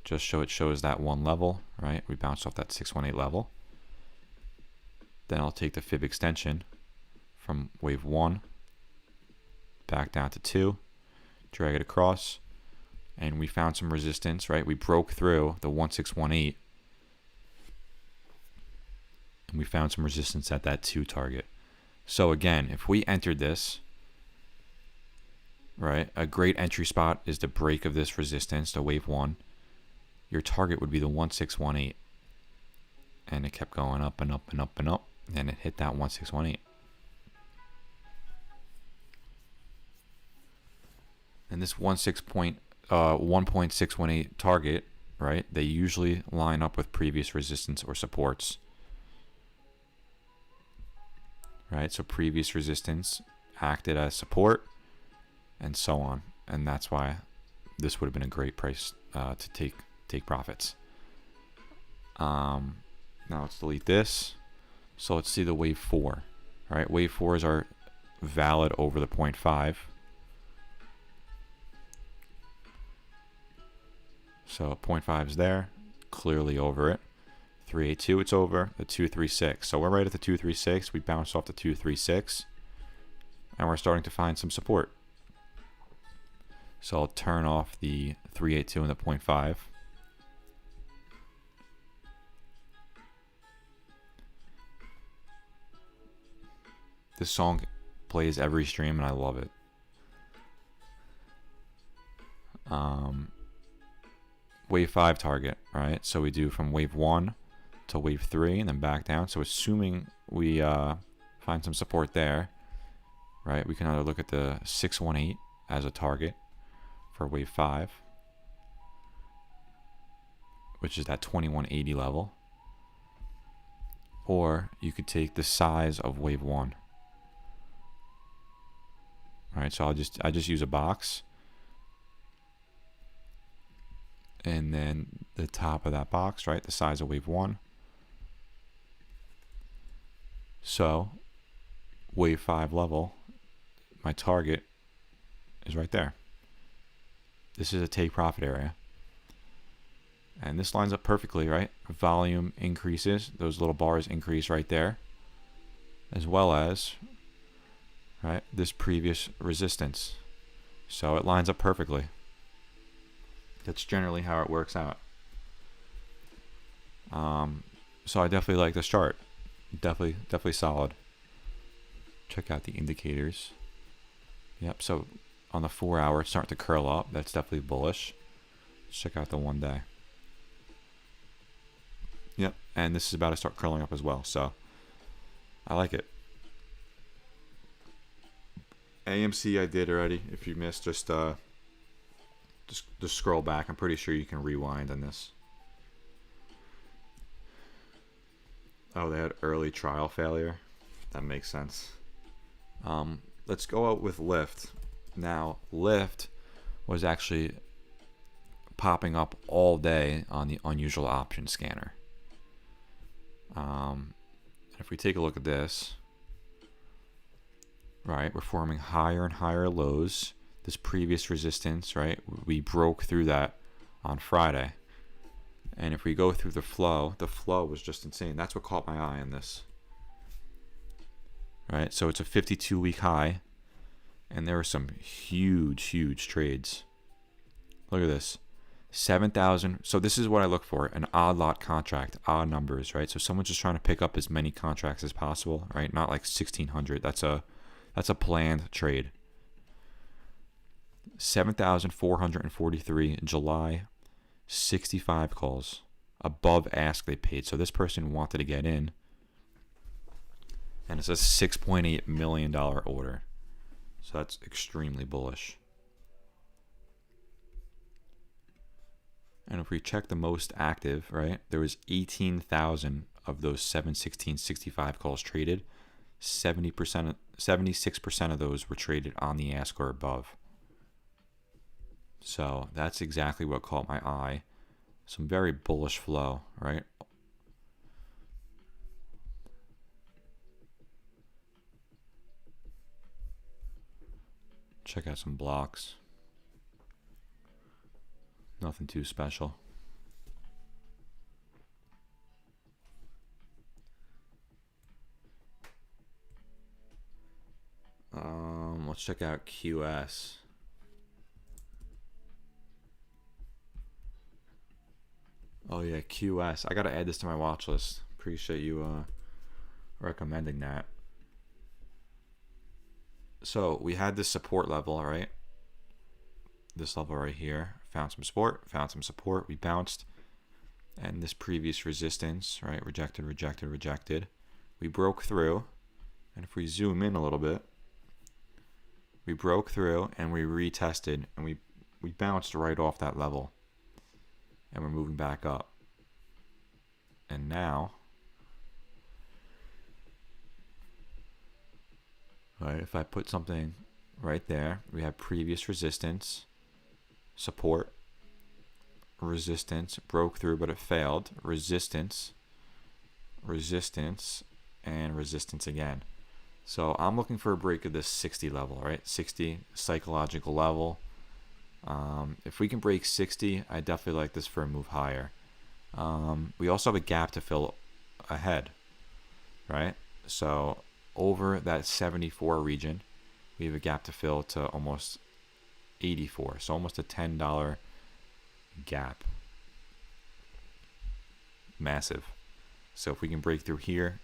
just so it shows that one level, right? We bounced off that 618 level. Then I'll take the fib extension from wave 1 back down to 2, drag it across, and we found some resistance, right? We broke through the 1618, and we found some resistance at that 2 target. So again, if we entered this, right, a great entry spot is the break of this resistance, the wave 1. Your target would be the 1618. And it kept going up and up and up and up, and it hit that 1618. And this 1.618 target, right, they usually line up with previous resistance or supports. Right, so previous resistance acted as support, and so on. And that's why this would have been a great price to take profits. Now let's delete this. So let's see the wave 4. All right, wave 4s are valid over the 0.5. So 0.5 is there, clearly over it. 382, it's over. The 236. So we're right at the 236. We bounced off the 236, and we're starting to find some support. So I'll turn off the 382 and the 0.5. This song plays every stream, and I love it. Wave 5 target, right? So we do from wave 1 to wave 3 and then back down. So assuming we find some support there, right, we can either look at the 618 as a target for wave 5, which is that 2180 level, or you could take the size of wave 1. All right, so I just use a box, and then the top of that box, right, the size of wave 1. So wave 5 level, my target is right there. This is a take profit area, and this lines up perfectly, right? Volume increases, those little bars increase right there, as well as, right, this previous resistance. So it lines up perfectly. That's generally how it works out. So I definitely like this chart. Definitely solid. Check out the indicators. Yep, so on the 4 hour, it's starting to curl up. That's definitely bullish. Let's check out the 1 day. Yep, and this is about to start curling up as well, so I like it. AMC I did already. If you missed, just scroll back. I'm pretty sure you can rewind on this. Oh, they had early trial failure. That makes sense. Let's go out with Lyft. Now, Lyft was actually popping up all day on the unusual option scanner. If we take a look at this, right, we're forming higher and higher lows. This previous resistance, right, we broke through that on Friday. And if we go through the flow was just insane. That's what caught my eye on this. Right, so it's a 52-week high, and there were some huge trades. Look at this. 7,000. So this is what I look for, an odd lot contract, odd numbers, right? So someone's just trying to pick up as many contracts as possible, right? Not like 1,600. That's a planned trade. 7,443 in July, 65 calls above ask they paid. So this person wanted to get in, and it's a $6.8 million order. So that's extremely bullish. And if we check the most active, right, there was 18,000 of those 7/16/65 calls traded. 76% of those were traded on the ask or above. So that's exactly what caught my eye. Some very bullish flow, right? Check out some blocks. Nothing too special. Let's check out QS. Oh yeah, QS. I gotta add this to my watch list. Appreciate you recommending that. So we had this support level, right? This level right here. Found some support, we bounced. And this previous resistance, right? Rejected. We broke through. And if we zoom in a little bit, we broke through and we retested and we bounced right off that level. And we're moving back up. And now, right, if I put something right there, we have previous resistance, support, resistance, broke through but it failed, resistance, and resistance again. So I'm looking for a break of this 60 level, right? 60 psychological level. If we can break 60, I definitely like this for a move higher. We also have a gap to fill ahead, right? So over that 74 region, we have a gap to fill to almost 84. So almost a $10 gap. Massive. So if we can break through here,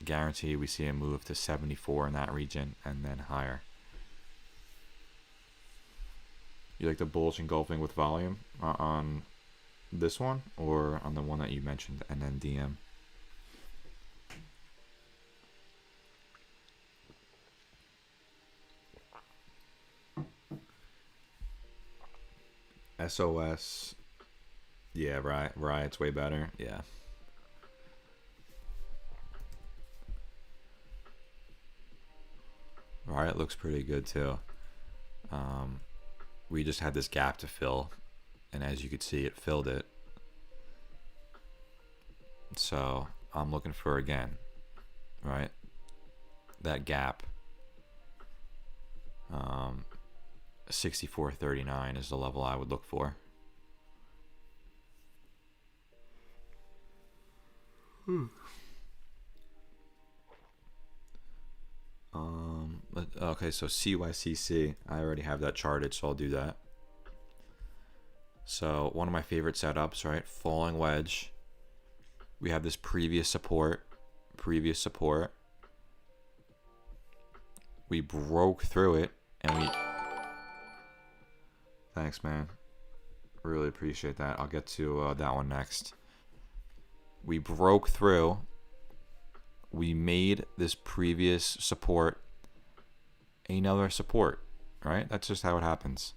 guarantee we see a move to 74 in that region and then higher. You like the bullish engulfing with volume on this one or on the one that you mentioned, and then DM? SOS. Yeah, right. It's way better. Yeah. Riot looks pretty good too. We just had this gap to fill, and as you could see, it filled it. So I'm looking for, again, right, that gap. 64.39 is the level I would look for. Okay, so CYCC, I already have that charted, so I'll do that. So one of my favorite setups, right? Falling wedge. We have this previous support, previous support. We broke through it, and we... Thanks, man. Really appreciate that. I'll get to that one next. We broke through. We made this previous support another support, right? That's just how it happens.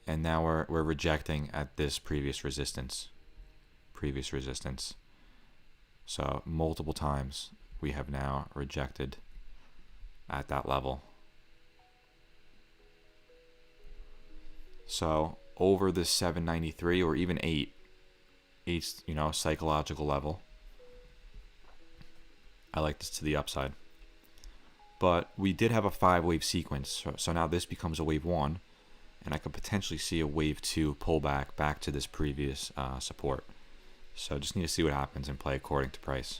And now we're rejecting at this previous resistance. So multiple times we have now rejected at that level. So over this 793 or even 8, psychological level, I like this to the upside. But we did have a 5-wave sequence, so now this becomes a wave 1, and I could potentially see a wave 2 pullback back to this previous support. So just need to see what happens and play according to price.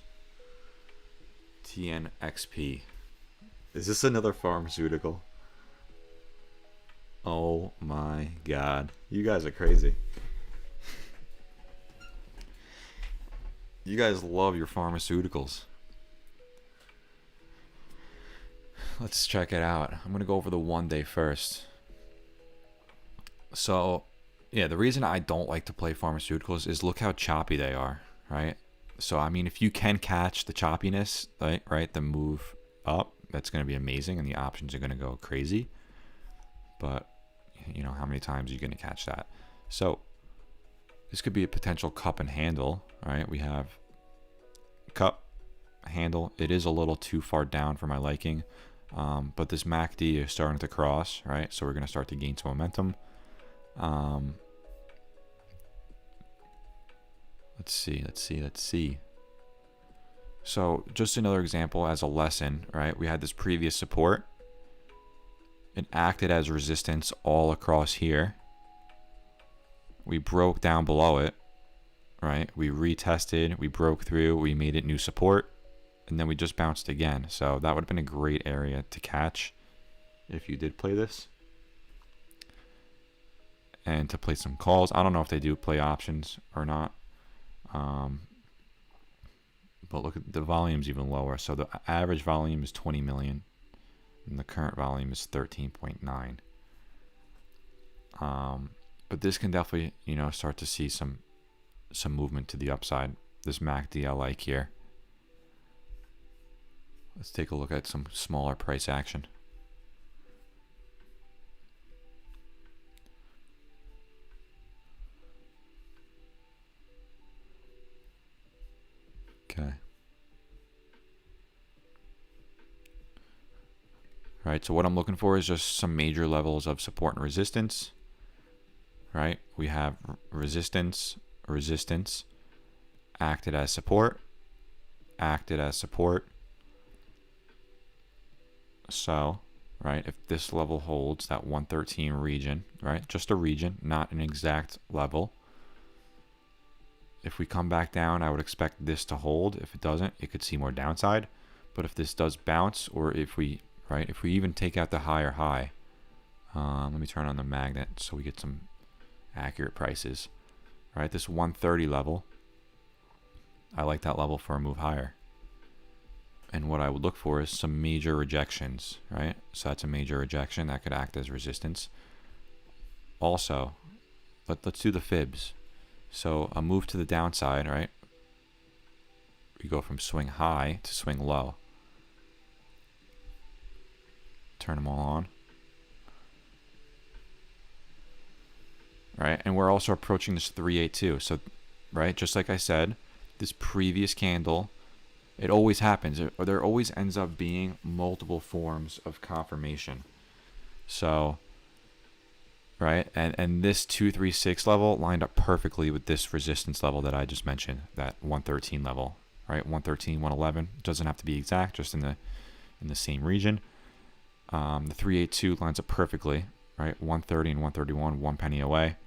TNXP. Is this another pharmaceutical? Oh my god. You guys are crazy. You guys love your pharmaceuticals. Let's check it out. I'm going to go over the 1 day first. So, yeah, the reason I don't like to play pharmaceuticals is look how choppy they are, right? So, I mean, if you can catch the choppiness, right, the move up, that's going to be amazing, and the options are going to go crazy. But, how many times are you going to catch that? So, this could be a potential cup and handle, right? We have cup, handle. It is a little too far down for my liking. But this MACD is starting to cross, right? So we're going to start to gain some momentum. Let's see. So just another example as a lesson, right? We had this previous support. It acted as resistance all across here. We broke down below it, right? We retested, we broke through, we made it new support. And then we just bounced again. So that would have been a great area to catch if you did play this. And to play some calls. I don't know if they do play options or not. But look at the volume's even lower. So the average volume is 20 million. And the current volume is 13.9. But this can definitely, start to see some movement to the upside. This MACD I like here. Let's take a look at some smaller price action. Okay. All right, so what I'm looking for is just some major levels of support and resistance. Right? We have resistance, acted as support. So, right, if this level holds, that 113 region, right, just a region, not an exact level. If we come back down, I would expect this to hold. If it doesn't, it could see more downside. But if this does bounce, or if we even take out the higher high, let me turn on the magnet so we get some accurate prices. Right, this 130 level, I like that level for a move higher. And what I would look for is some major rejections, right? So that's a major rejection that could act as resistance. Also, let's do the fibs. So a move to the downside, right? We go from swing high to swing low. Turn them all on. Right, and we're also approaching this 382. So, right, just like I said, this previous candle, it always happens. There always ends up being multiple forms of confirmation. So, right, and this 236 level lined up perfectly with this resistance level that I just mentioned, that 113 level, right? 113, 111. It doesn't have to be exact, just in the same region. The 382 lines up perfectly, right? 130 and 131, 1 penny away.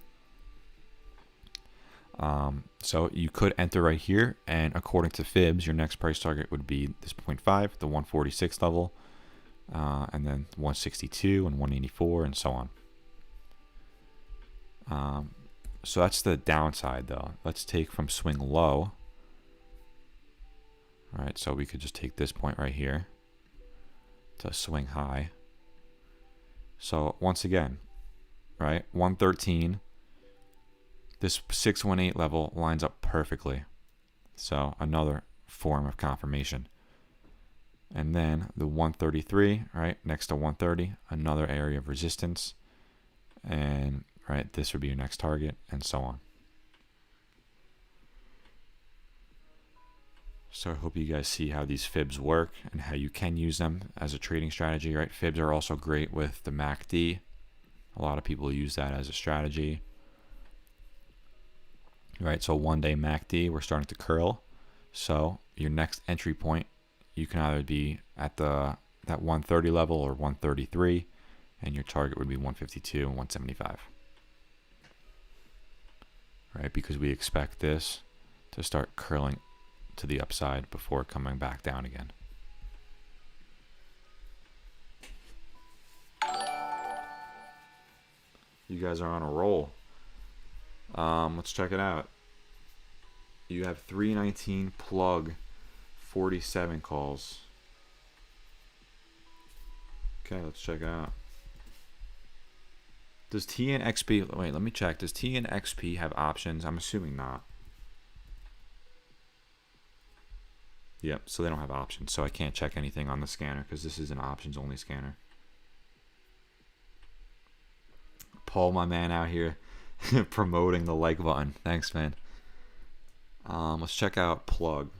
So you could enter right here, and according to fibs, your next price target would be this 0.5, the 146 level, and then 162 and 184 and so on. So that's the downside though. Let's take from swing low. All right, so we could just take this point right here to swing high. So once again, right, 113, this 618 level lines up perfectly. So another form of confirmation. And then the 133, right, next to 130, another area of resistance. And right, this would be your next target, and so on. So I hope you guys see how these fibs work and how you can use them as a trading strategy, right? Fibs are also great with the MACD. A lot of people use that as a strategy. Right, so one day MACD, we're starting to curl. So your next entry point, you can either be at that 130 level or 133, and your target would be 152 and 175. Right, because we expect this to start curling to the upside before coming back down again. You guys are on a roll. Let's check it out. You have 319 plug 47 calls. Okay, let's check it out. Does TNXP, wait, let me check. Does TNXP have options? I'm assuming not. Yep, so they don't have options, so I can't check anything on the scanner because this is an options only scanner. Paul, my man out here promoting the like button. Thanks, man. Let's check out plug,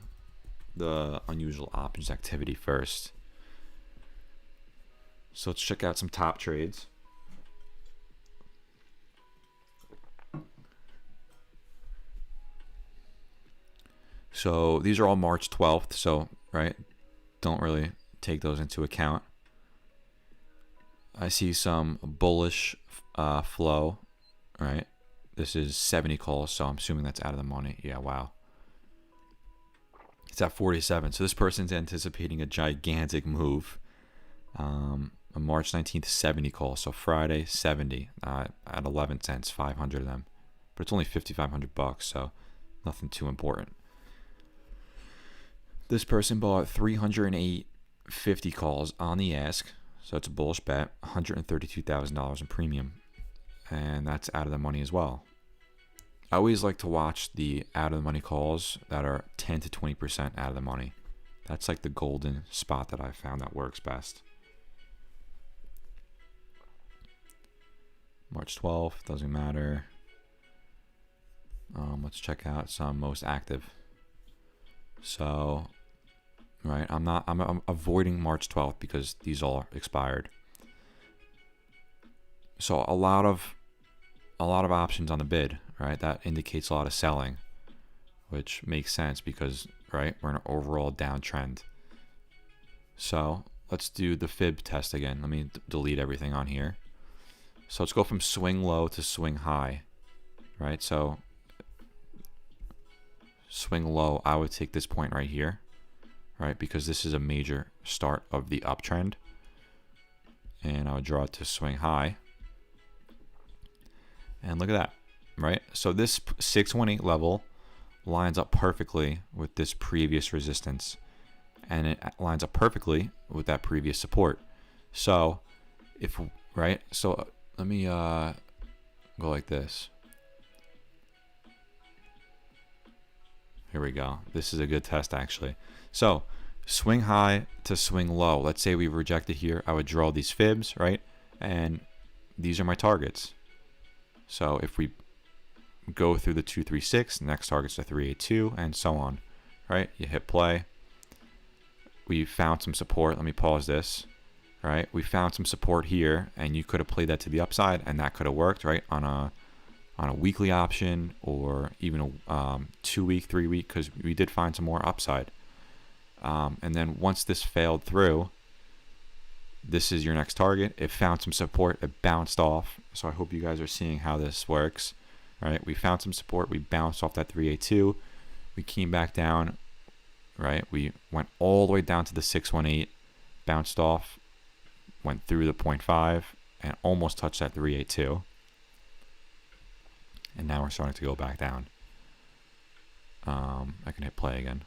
the unusual options activity first. So let's check out some top trades. So these are all March 12th, so right, don't really take those into account. I see some bullish flow, right? This is 70 calls, so I'm assuming that's out of the money. Yeah, wow. It's at 47, so this person's anticipating a gigantic move. On March 19th, 70 calls, so Friday 70 at 11 cents, 500 of them, but it's only 5,500 bucks, so nothing too important. This person bought 308 50 calls on the ask, so it's a bullish bet, $132,000 in premium, and that's out of the money as well. I always like to watch the out of the money calls that are 10 to 20% out of the money. That's like the golden spot that I found that works best. March 12th, doesn't matter. Let's check out some most active. So, right, I'm avoiding March 12th because these all expired. So a lot of options on the bid, right? That indicates a lot of selling, which makes sense because, right, we're in an overall downtrend. So let's do the fib test again. Let me delete everything on here. So let's go from swing low to swing high, right? So swing low, I would take this point right here, right? Because this is a major start of the uptrend. And I would draw it to swing high. And look at that, right? So this 618 level lines up perfectly with this previous resistance. And it lines up perfectly with that previous support. So if, right? So let me go like this. Here we go. This is a good test actually. So swing high to swing low. Let's say we rejected here. I would draw these fibs, right? And these are my targets. So if we go through the 236, next target's the 382, and so on, right? You hit play. We found some support. Let me pause this. All right, we found some support here, and you could have played that to the upside, and that could have worked, right? On a weekly option, or even a 2-week, 3-week, because we did find some more upside. And then once this failed through, this is your next target. It found some support. It bounced off. So I hope you guys are seeing how this works. All right, we found some support. We bounced off that 382. We came back down. Right, we went all the way down to the 618, bounced off, went through the 0.5, and almost touched that 382. And now we're starting to go back down. I can hit play again.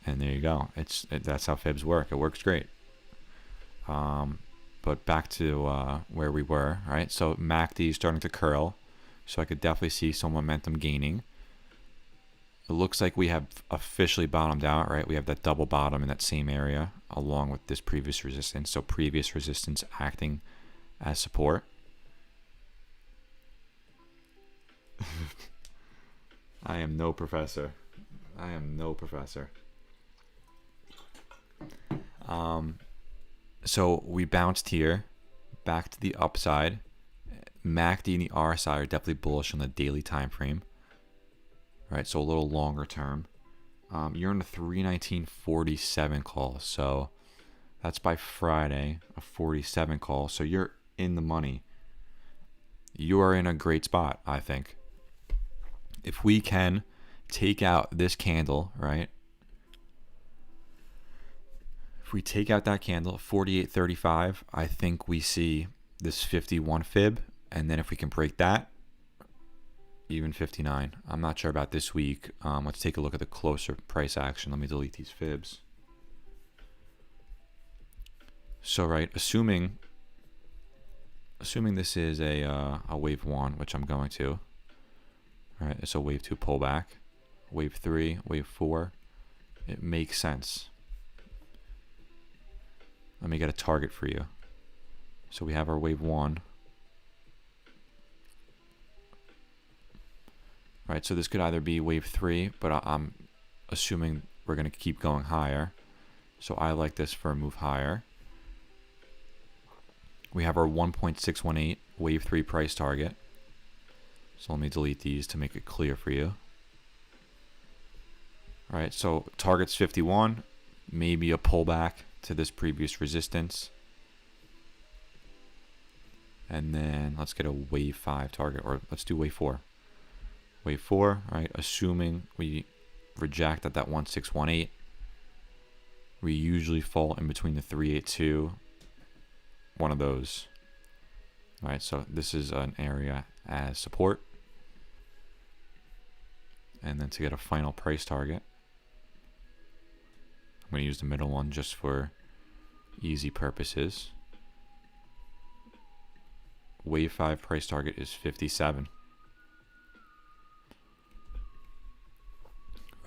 And there you go. That's how fibs work. It works great. But back to where we were, right? So MACD is starting to curl. So I could definitely see some momentum gaining. It looks like we have officially bottomed out, right? We have that double bottom in that same area along with this previous resistance. So previous resistance acting as support. I am no professor. I am no professor. So we bounced here back to the upside. MACD and the RSI are definitely bullish on the daily time frame. Right, so a little longer term. You're on a 319.47 call, so that's by Friday, a 47 call. So you're in the money. You are in a great spot, I think. If we can take out this candle, right? If we take out that candle, 48.35, I think we see this 51 fib, and then if we can break that, even 59. I'm not sure about this week. Let's take a look at the closer price action. Let me delete these fibs. So right, assuming this is a wave 1, which I'm going to. All right, it's a wave 2 pullback, wave 3, wave 4. It makes sense. Let me get a target for you. So we have our wave 1. Right, so this could either be wave 3, but I'm assuming we're going to keep going higher. So I like this for a move higher. We have our 1.618 wave 3 price target. So let me delete these to make it clear for you. All right, so target's 51, maybe a pullback to this previous resistance. And then let's get a wave 5 target, or let's do wave 4. Wave 4, right? Assuming we reject at that 1618, we usually fall in between the 382, one of those. All right, so this is an area as support. And then to get a final price target, I'm going to use the middle one just for easy purposes. Wave 5 price target is 57.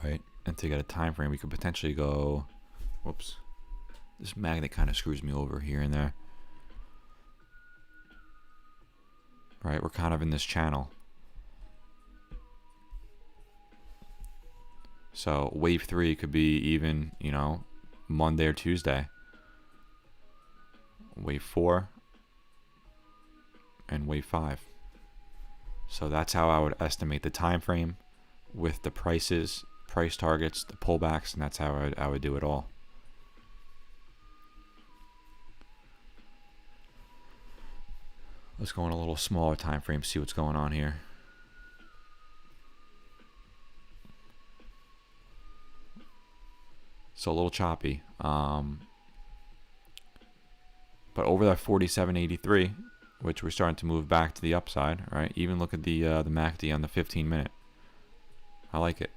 Right, and to get a time frame, we could potentially go, whoops, this magnet kind of screws me over here and there. Right, we're kind of in this channel. So wave 3 could be even, you know, Monday or Tuesday. Wave 4 and wave 5. So that's how I would estimate the time frame with the prices, price targets, the pullbacks, and that's how I would do it all. Let's go on a little smaller time frame, see what's going on here. So a little choppy. But over that 47.83, which we're starting to move back to the upside, right? Even look at the MACD on the 15-minute. I like it.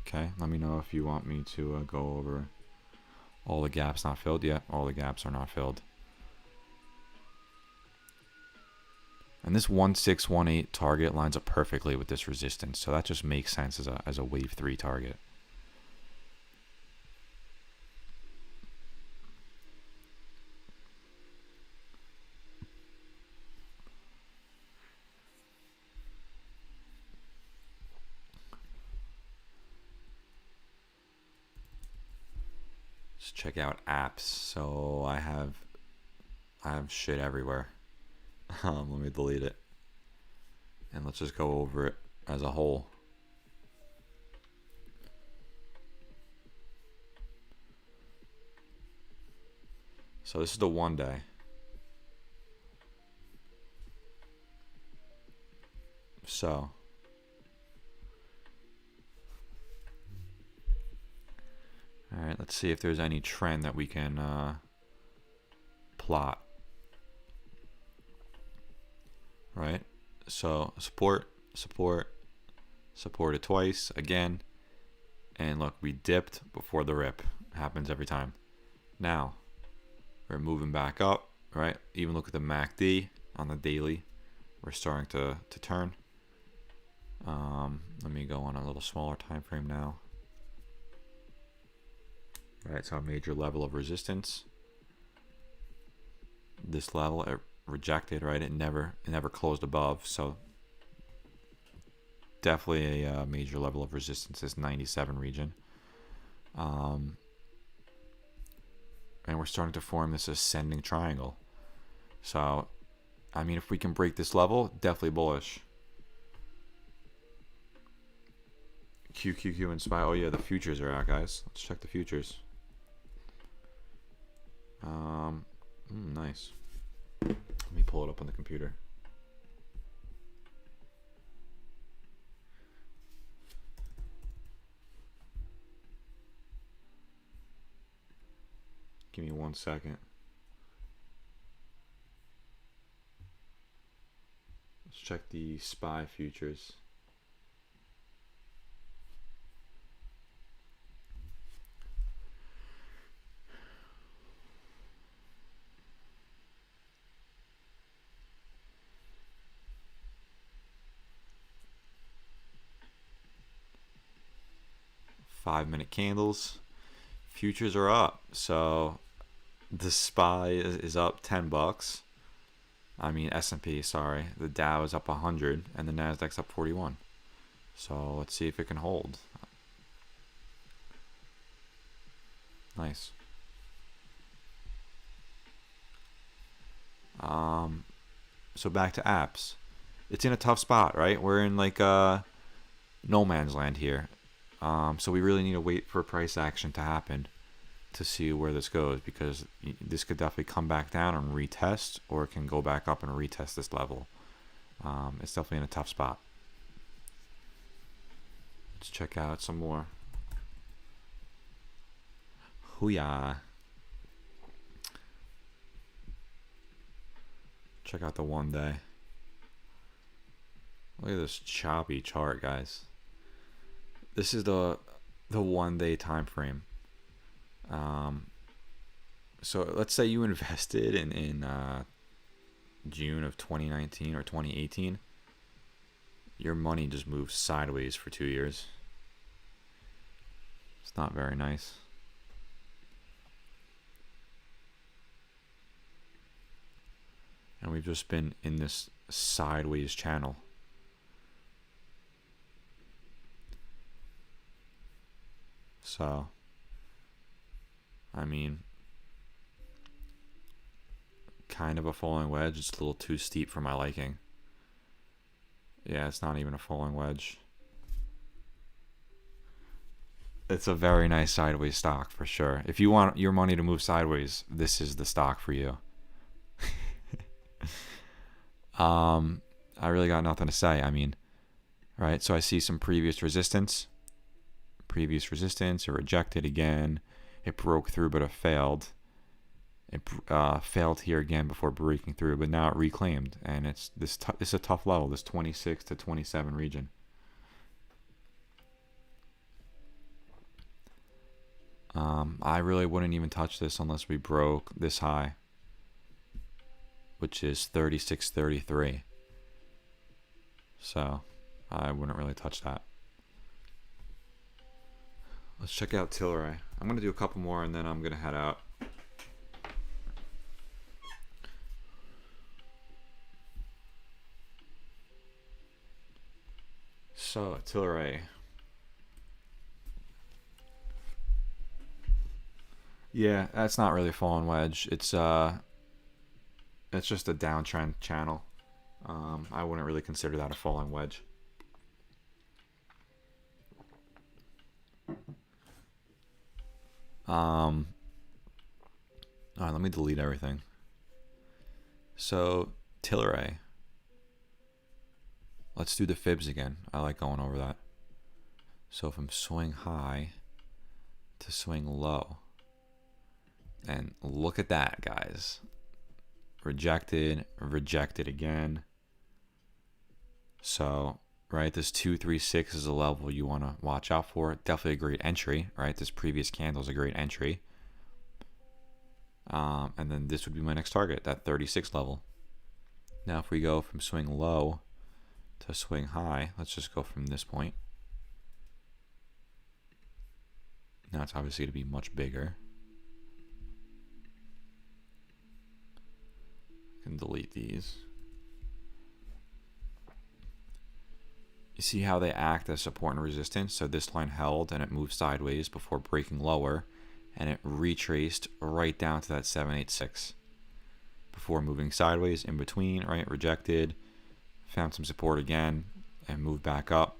Okay, let me know if you want me to go over all the gaps not filled. Yeah, all the gaps are not filled. And this 1618 target lines up perfectly with this resistance, so that just makes sense as a wave 3 target. Let's check out apps. So I have shit everywhere. Let me delete it. And let's just go over it as a whole. So this is the 1 day. So all right, let's see if there's any trend that we can plot. Right? So support, support, supported twice again, and look, we dipped before the rip. Happens every time. Now we're moving back up, right? Even look at the MACD on the daily. We're starting to turn. Let me go on a little smaller time frame now. Right, so a major level of resistance. This level it rejected, right? It never closed above, so definitely a major level of resistance is 97 region. And we're starting to form this ascending triangle. So, I mean, if we can break this level, definitely bullish. QQQ and SPY. Oh yeah, the futures are out, guys. Let's check the futures. Nice. Let me pull it up on the computer. Give me 1 second. Let's check the SPY futures. Five-minute candles. Futures are up. So the SPY is up $10. I mean S&P, sorry. The Dow is up 100 and the Nasdaq's up 41. So let's see if it can hold. Nice. So back to apps. It's in a tough spot, right? We're in like no man's land here. So we really need to wait for price action to happen to see where this goes, because this could definitely come back down and retest, or it can go back up and retest this level. It's definitely in a tough spot. Let's check out some more. Hooyah. Check out the 1 day. Look at this choppy chart, guys. This is the 1 day time frame. So let's say you invested in June of 2019 or 2018. Your money just moves sideways for 2 years. It's not very nice. And we've just been in this sideways channel. So, I mean, kind of a falling wedge. It's a little too steep for my liking. Yeah, it's not even a falling wedge. It's a very nice sideways stock for sure. If you want your money to move sideways, this is the stock for you. I really got nothing to say. I mean, right? So I see some previous resistance. It rejected again. It broke through, but it failed. It failed here again before breaking through, but now it reclaimed, and it's it's a tough level, this 26 to 27 region. I really wouldn't even touch this unless we broke this high, which is 36.33. So I wouldn't really touch that. Let's check out Tilray. I'm going to do a couple more and then I'm going to head out. So, Tilray. Yeah, that's not really a falling wedge. It's just a downtrend channel. I wouldn't really consider that a falling wedge. All right, let me delete everything. So, Tilray. Let's do the fibs again. I like going over that. So from swing high to swing low. And look at that, guys. Rejected, rejected again. So, right, this 236 is a level you want to watch out for. Definitely a great entry, right? This previous candle is a great entry. And then this would be my next target, that 36 level. Now, if we go from swing low to swing high, let's just go from this point. Now it's obviously going to be much bigger. I can delete these. You see how they act as support and resistance? So this line held and it moved sideways before breaking lower, and it retraced right down to that 786 before moving sideways in between, right? Rejected, found some support again, and moved back up.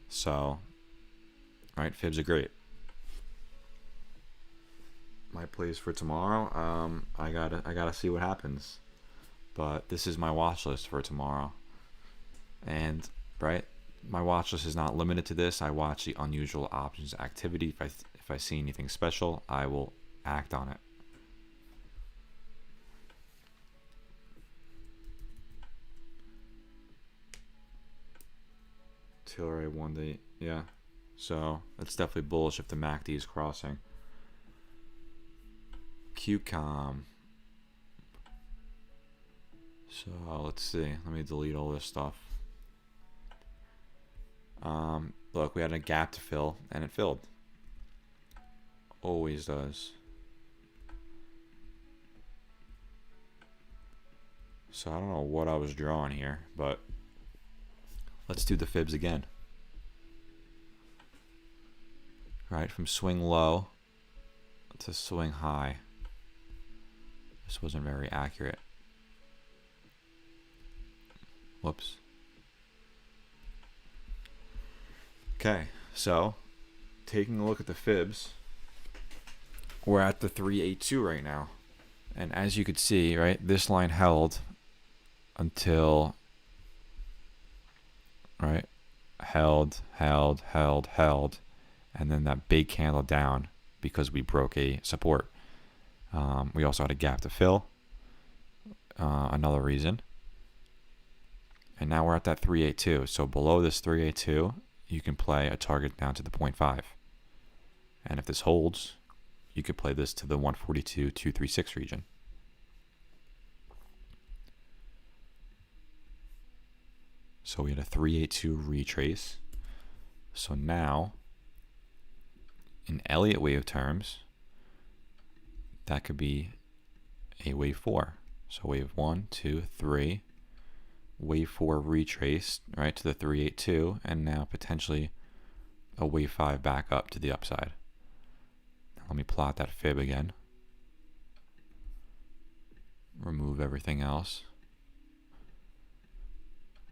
So, right, fibs are great. My plays for tomorrow, I gotta see what happens. But this is my watch list for tomorrow. And, right, my watch list is not limited to this. I watch the unusual options activity. If I see anything special, I will act on it. Tilray 1 day, yeah. So that's definitely bullish if the MACD is crossing. QCOM. So let's see. Let me delete all this stuff. Look, we had a gap to fill, and it filled. Always does. So I don't know what I was drawing here, but let's do the fibs again. Right, from swing low to swing high. This wasn't very accurate. Whoops. Okay, so taking a look at the fibs, we're at the 382 right now. And as you could see, right, this line held until, right, held, and then that big candle down because we broke a support. We also had a gap to fill, another reason. And now we're at that 382. So below this 382, you can play a target down to the 0.5. And if this holds, you could play this to the 142.236 region. So we had a 382 retrace. So now, in Elliott Wave terms, that could be a wave 4. So wave 1, 2, 3. Wave 4 retraced, right, to the 382, and now potentially a wave 5 back up to the upside. Now let me plot that fib again. Remove everything else.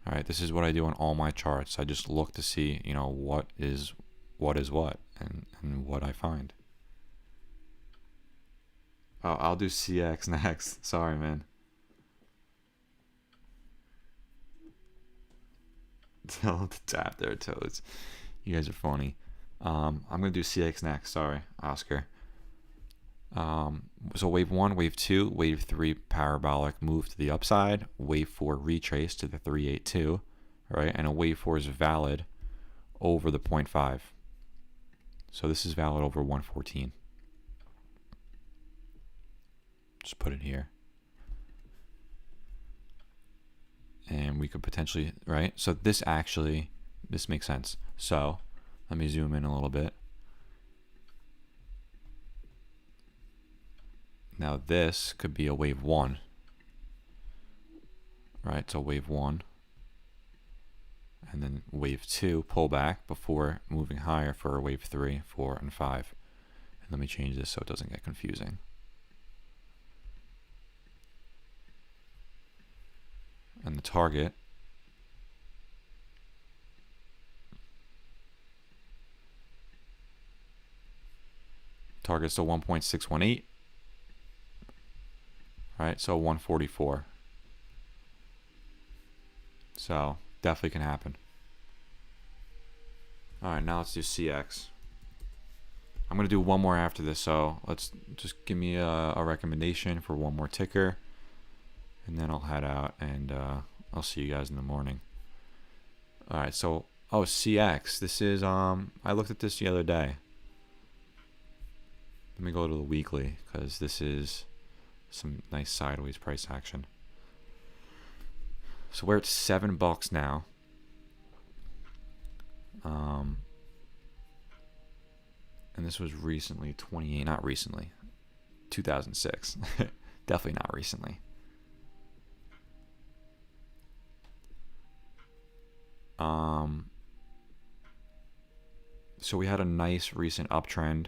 All right, this is what I do on all my charts. I just look to see, you know, what is what, and what I find. Oh, I'll do CX next. Sorry, man. Tell them to tap their toes. You guys are funny. I'm gonna do CX next. Sorry, Oscar. So wave 1, wave 2, wave 3 parabolic move to the upside. Wave 4 retrace to the 382, right? And a wave 4 is valid over the 0.5. So this is valid over 114. Just put it here. And we could potentially, right? So this makes sense. So let me zoom in a little bit. Now this could be a wave 1, right? So wave 1, and then wave 2 pullback before moving higher for a wave 3, 4, and 5. And let me change this so it doesn't get confusing. And the target's the 1.618. Right, so 144. So definitely can happen. All right, now let's do CX. I'm gonna do one more after this, so let's just give me a recommendation for one more ticker, and then I'll head out and I'll see you guys in the morning. All right, so oh, CX. This is I looked at this the other day. Let me go to the weekly because this is some nice sideways price action. So we're at $7 now. And this was recently 28, not recently, 2006. Definitely not recently. So we had a nice recent uptrend,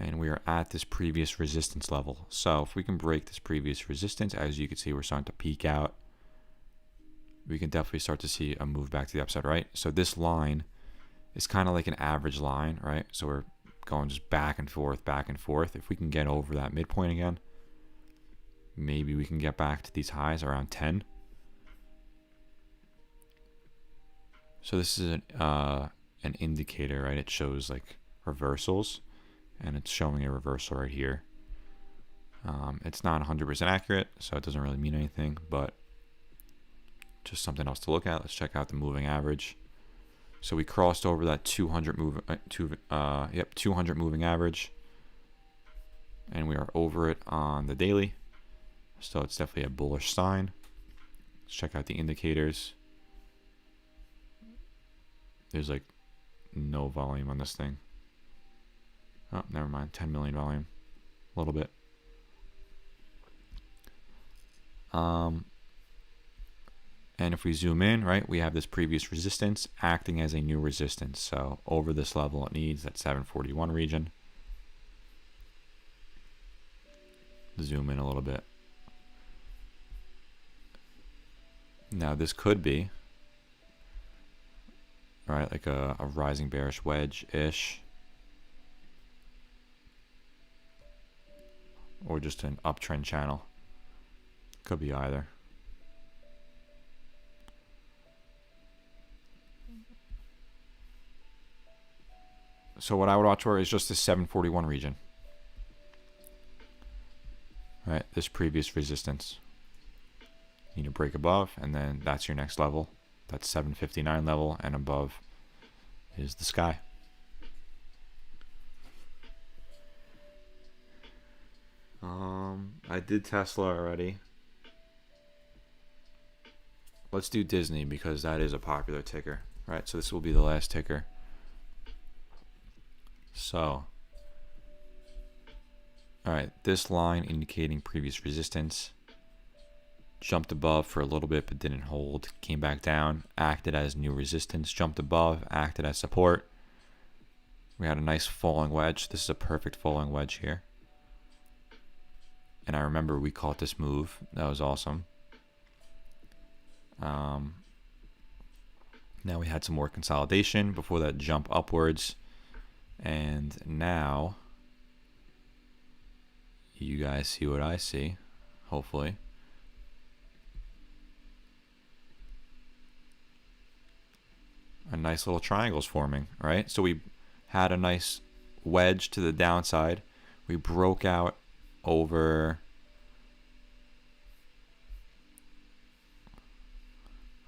and we are at this previous resistance level. So if we can break this previous resistance, as you can see, we're starting to peak out. We can definitely start to see a move back to the upside, right? So this line is kind of like an average line, right? So we're going just back and forth, back and forth. If we can get over that midpoint again, maybe we can get back to these highs around 10. So this is an indicator, right? It shows like reversals, and it's showing a reversal right here. It's not 100% accurate, so it doesn't really mean anything, but just something else to look at. Let's check out the moving average. So we crossed over that 200 moving average, and we are over it on the daily. So it's definitely a bullish sign. Let's check out the indicators. There's like no volume on this thing. Oh, never mind. 10 million volume. A little bit. And if we zoom in, right, we have this previous resistance acting as a new resistance. So over this level, it needs that 741 region. Zoom in a little bit. Now this could be, right, like a rising bearish wedge-ish, or just an uptrend channel. Could be either. So what I would watch for is just the 741 region. Right, this previous resistance. You need to break above, and then that's your next level. That's 759 level, and above is the sky. I did Tesla already. Let's do Disney because that is a popular ticker. Right, so this will be the last ticker. So, all right, this line indicating previous resistance jumped above for a little bit but didn't hold, came back down, acted as new resistance, jumped above, acted as support. We had a nice falling wedge. This is a perfect falling wedge here. And I remember we caught this move. That was awesome. Now we had some more consolidation before that jump upwards. And now you guys see what I see, hopefully. A nice little triangle's forming, right? So we had a nice wedge to the downside. We broke out over,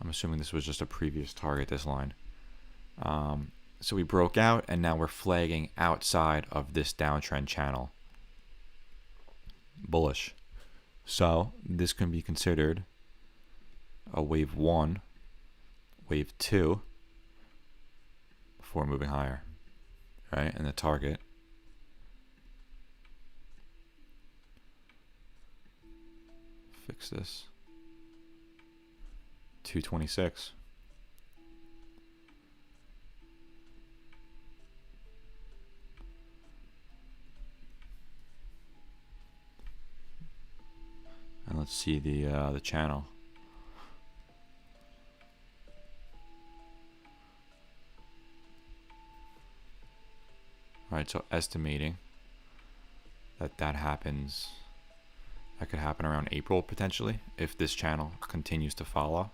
I'm assuming this was just a previous target, this line. So we broke out, and now we're flagging outside of this downtrend channel. Bullish. So this can be considered a wave 1, wave 2, before moving higher, right? And the target fix this 226. And let's see the channel. All right, so estimating that happens, that could happen around April potentially if this channel continues to follow.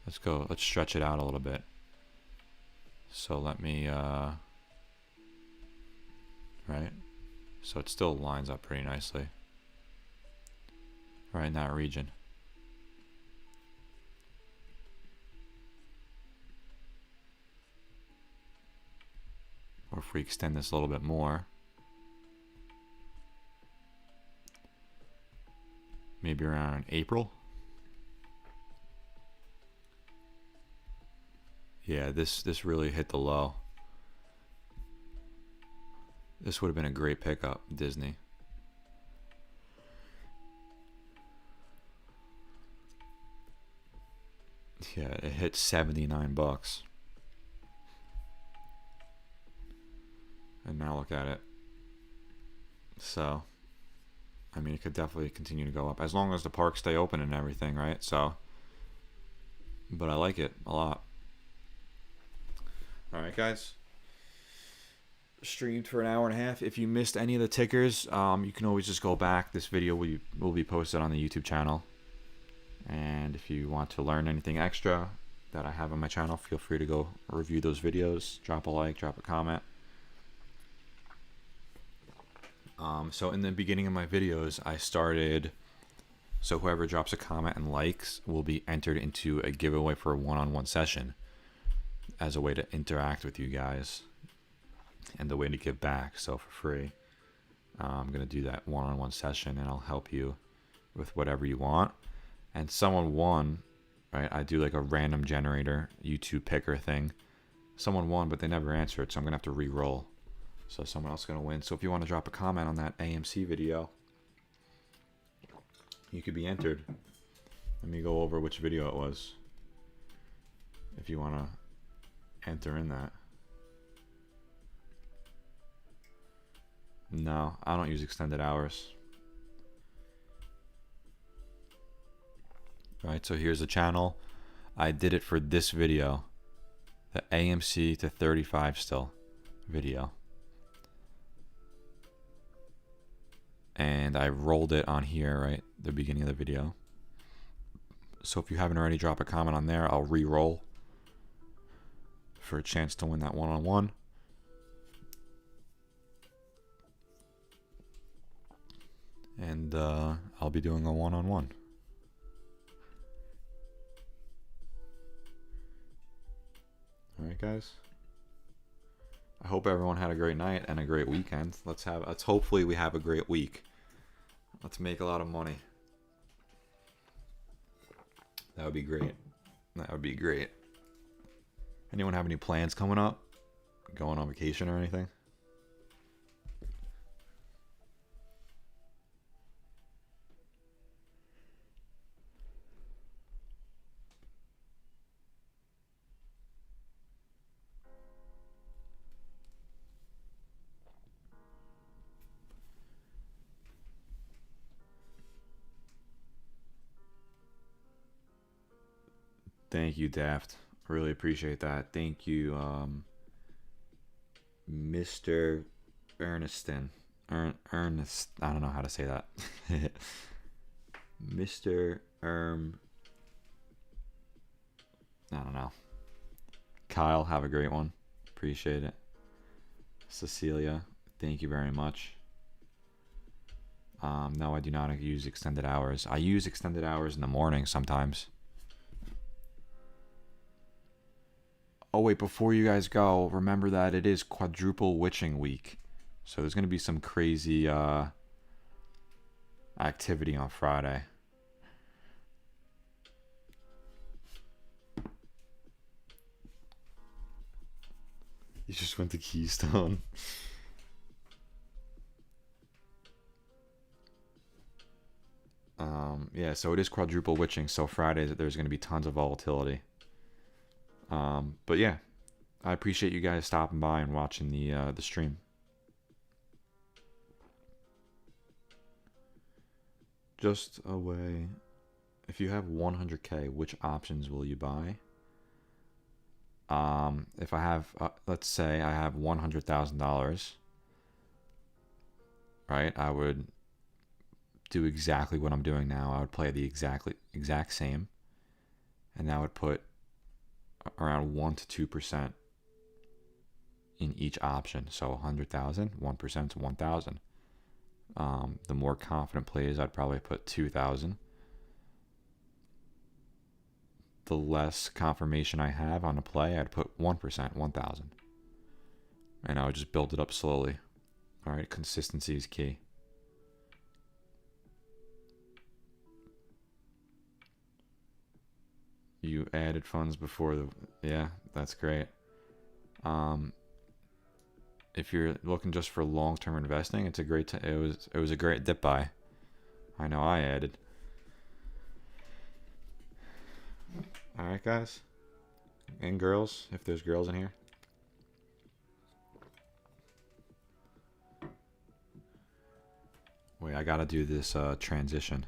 Let's go, let's stretch it out a little bit. So let me, right? So it still lines up pretty nicely. right in that region. Or if we extend this a little bit more, maybe around April. Yeah, this really hit the low. This would have been a great pickup, Disney. Yeah, it hit 79 bucks. And now look at it. So, I mean, it could definitely continue to go up as long as the parks stay open and everything, right? So, but I like it a lot. All right, guys. Streamed for an hour and a half. If you missed any of the tickers, you can always just go back. This video will be posted on the YouTube channel. And if you want to learn anything extra that I have on my channel, feel free to go review those videos. Drop a like, drop a comment. So in the beginning of my videos, I started, so whoever drops a comment and likes will be entered into a giveaway for a one-on-one session as a way to interact with you guys and the way to give back, so for free. I'm going to do that one-on-one session and I'll help you with whatever you want. And someone won, right? I do like a random generator YouTube picker thing. Someone won, but they never answered, so I'm going to have to re-roll. So someone else is going to win. So if you want to drop a comment on that AMC video, you could be entered. Let me go over which video it was. If you want to enter in that. No, I don't use extended hours. Right, so here's the channel. I did it for this video. The AMC to 35 still video. And I rolled it on here, right? The beginning of the video. So if you haven't already, drop a comment on there. I'll re-roll for a chance to win that one-on-one. And I'll be doing a one-on-one. All right, guys. I hope everyone had a great night and a great weekend. Let's hopefully we have a great week. Let's make a lot of money. That would be great. That would be great. Anyone have any plans coming up? Going on vacation or anything? Thank you, Daft. Really appreciate that. Thank you, Mr. Erneston. Ernest. I don't know how to say that. Mr. I don't know. Kyle, have a great one. Appreciate it. Cecilia, thank you very much. No, I do not use extended hours. I use extended hours in the morning sometimes. Oh wait, before you guys go, remember that it is quadruple witching week. So there's going to be some crazy activity on Friday. You just went to Keystone. Yeah, so it is quadruple witching. So Friday, there's going to be tons of volatility. But yeah, I appreciate you guys stopping by and watching the stream. Just a way, if you have 100K, which options will you buy? If I have, let's say I have $100,000, right? I would do exactly what I'm doing now. I would play the exact same, and I would put around 1 to 2% in each option. So 100,000, 1% to 1,000. The more confident plays, I'd probably put 2,000. the less confirmation I have on a play, I'd put 1%, 1,000. And I would just build it up slowly. All right, consistency is key. You added funds before the, yeah, that's great. If you're looking just for long-term investing, it's a great, it was a great dip buy. I know I added. All right, guys, and girls, if there's girls in here. Wait, I gotta do this transition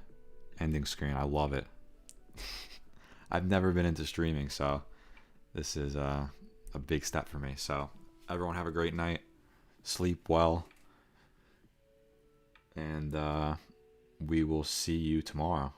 ending screen. I love it. I've never been into streaming, so this is a big step for me. So everyone have a great night, sleep well, and we will see you tomorrow.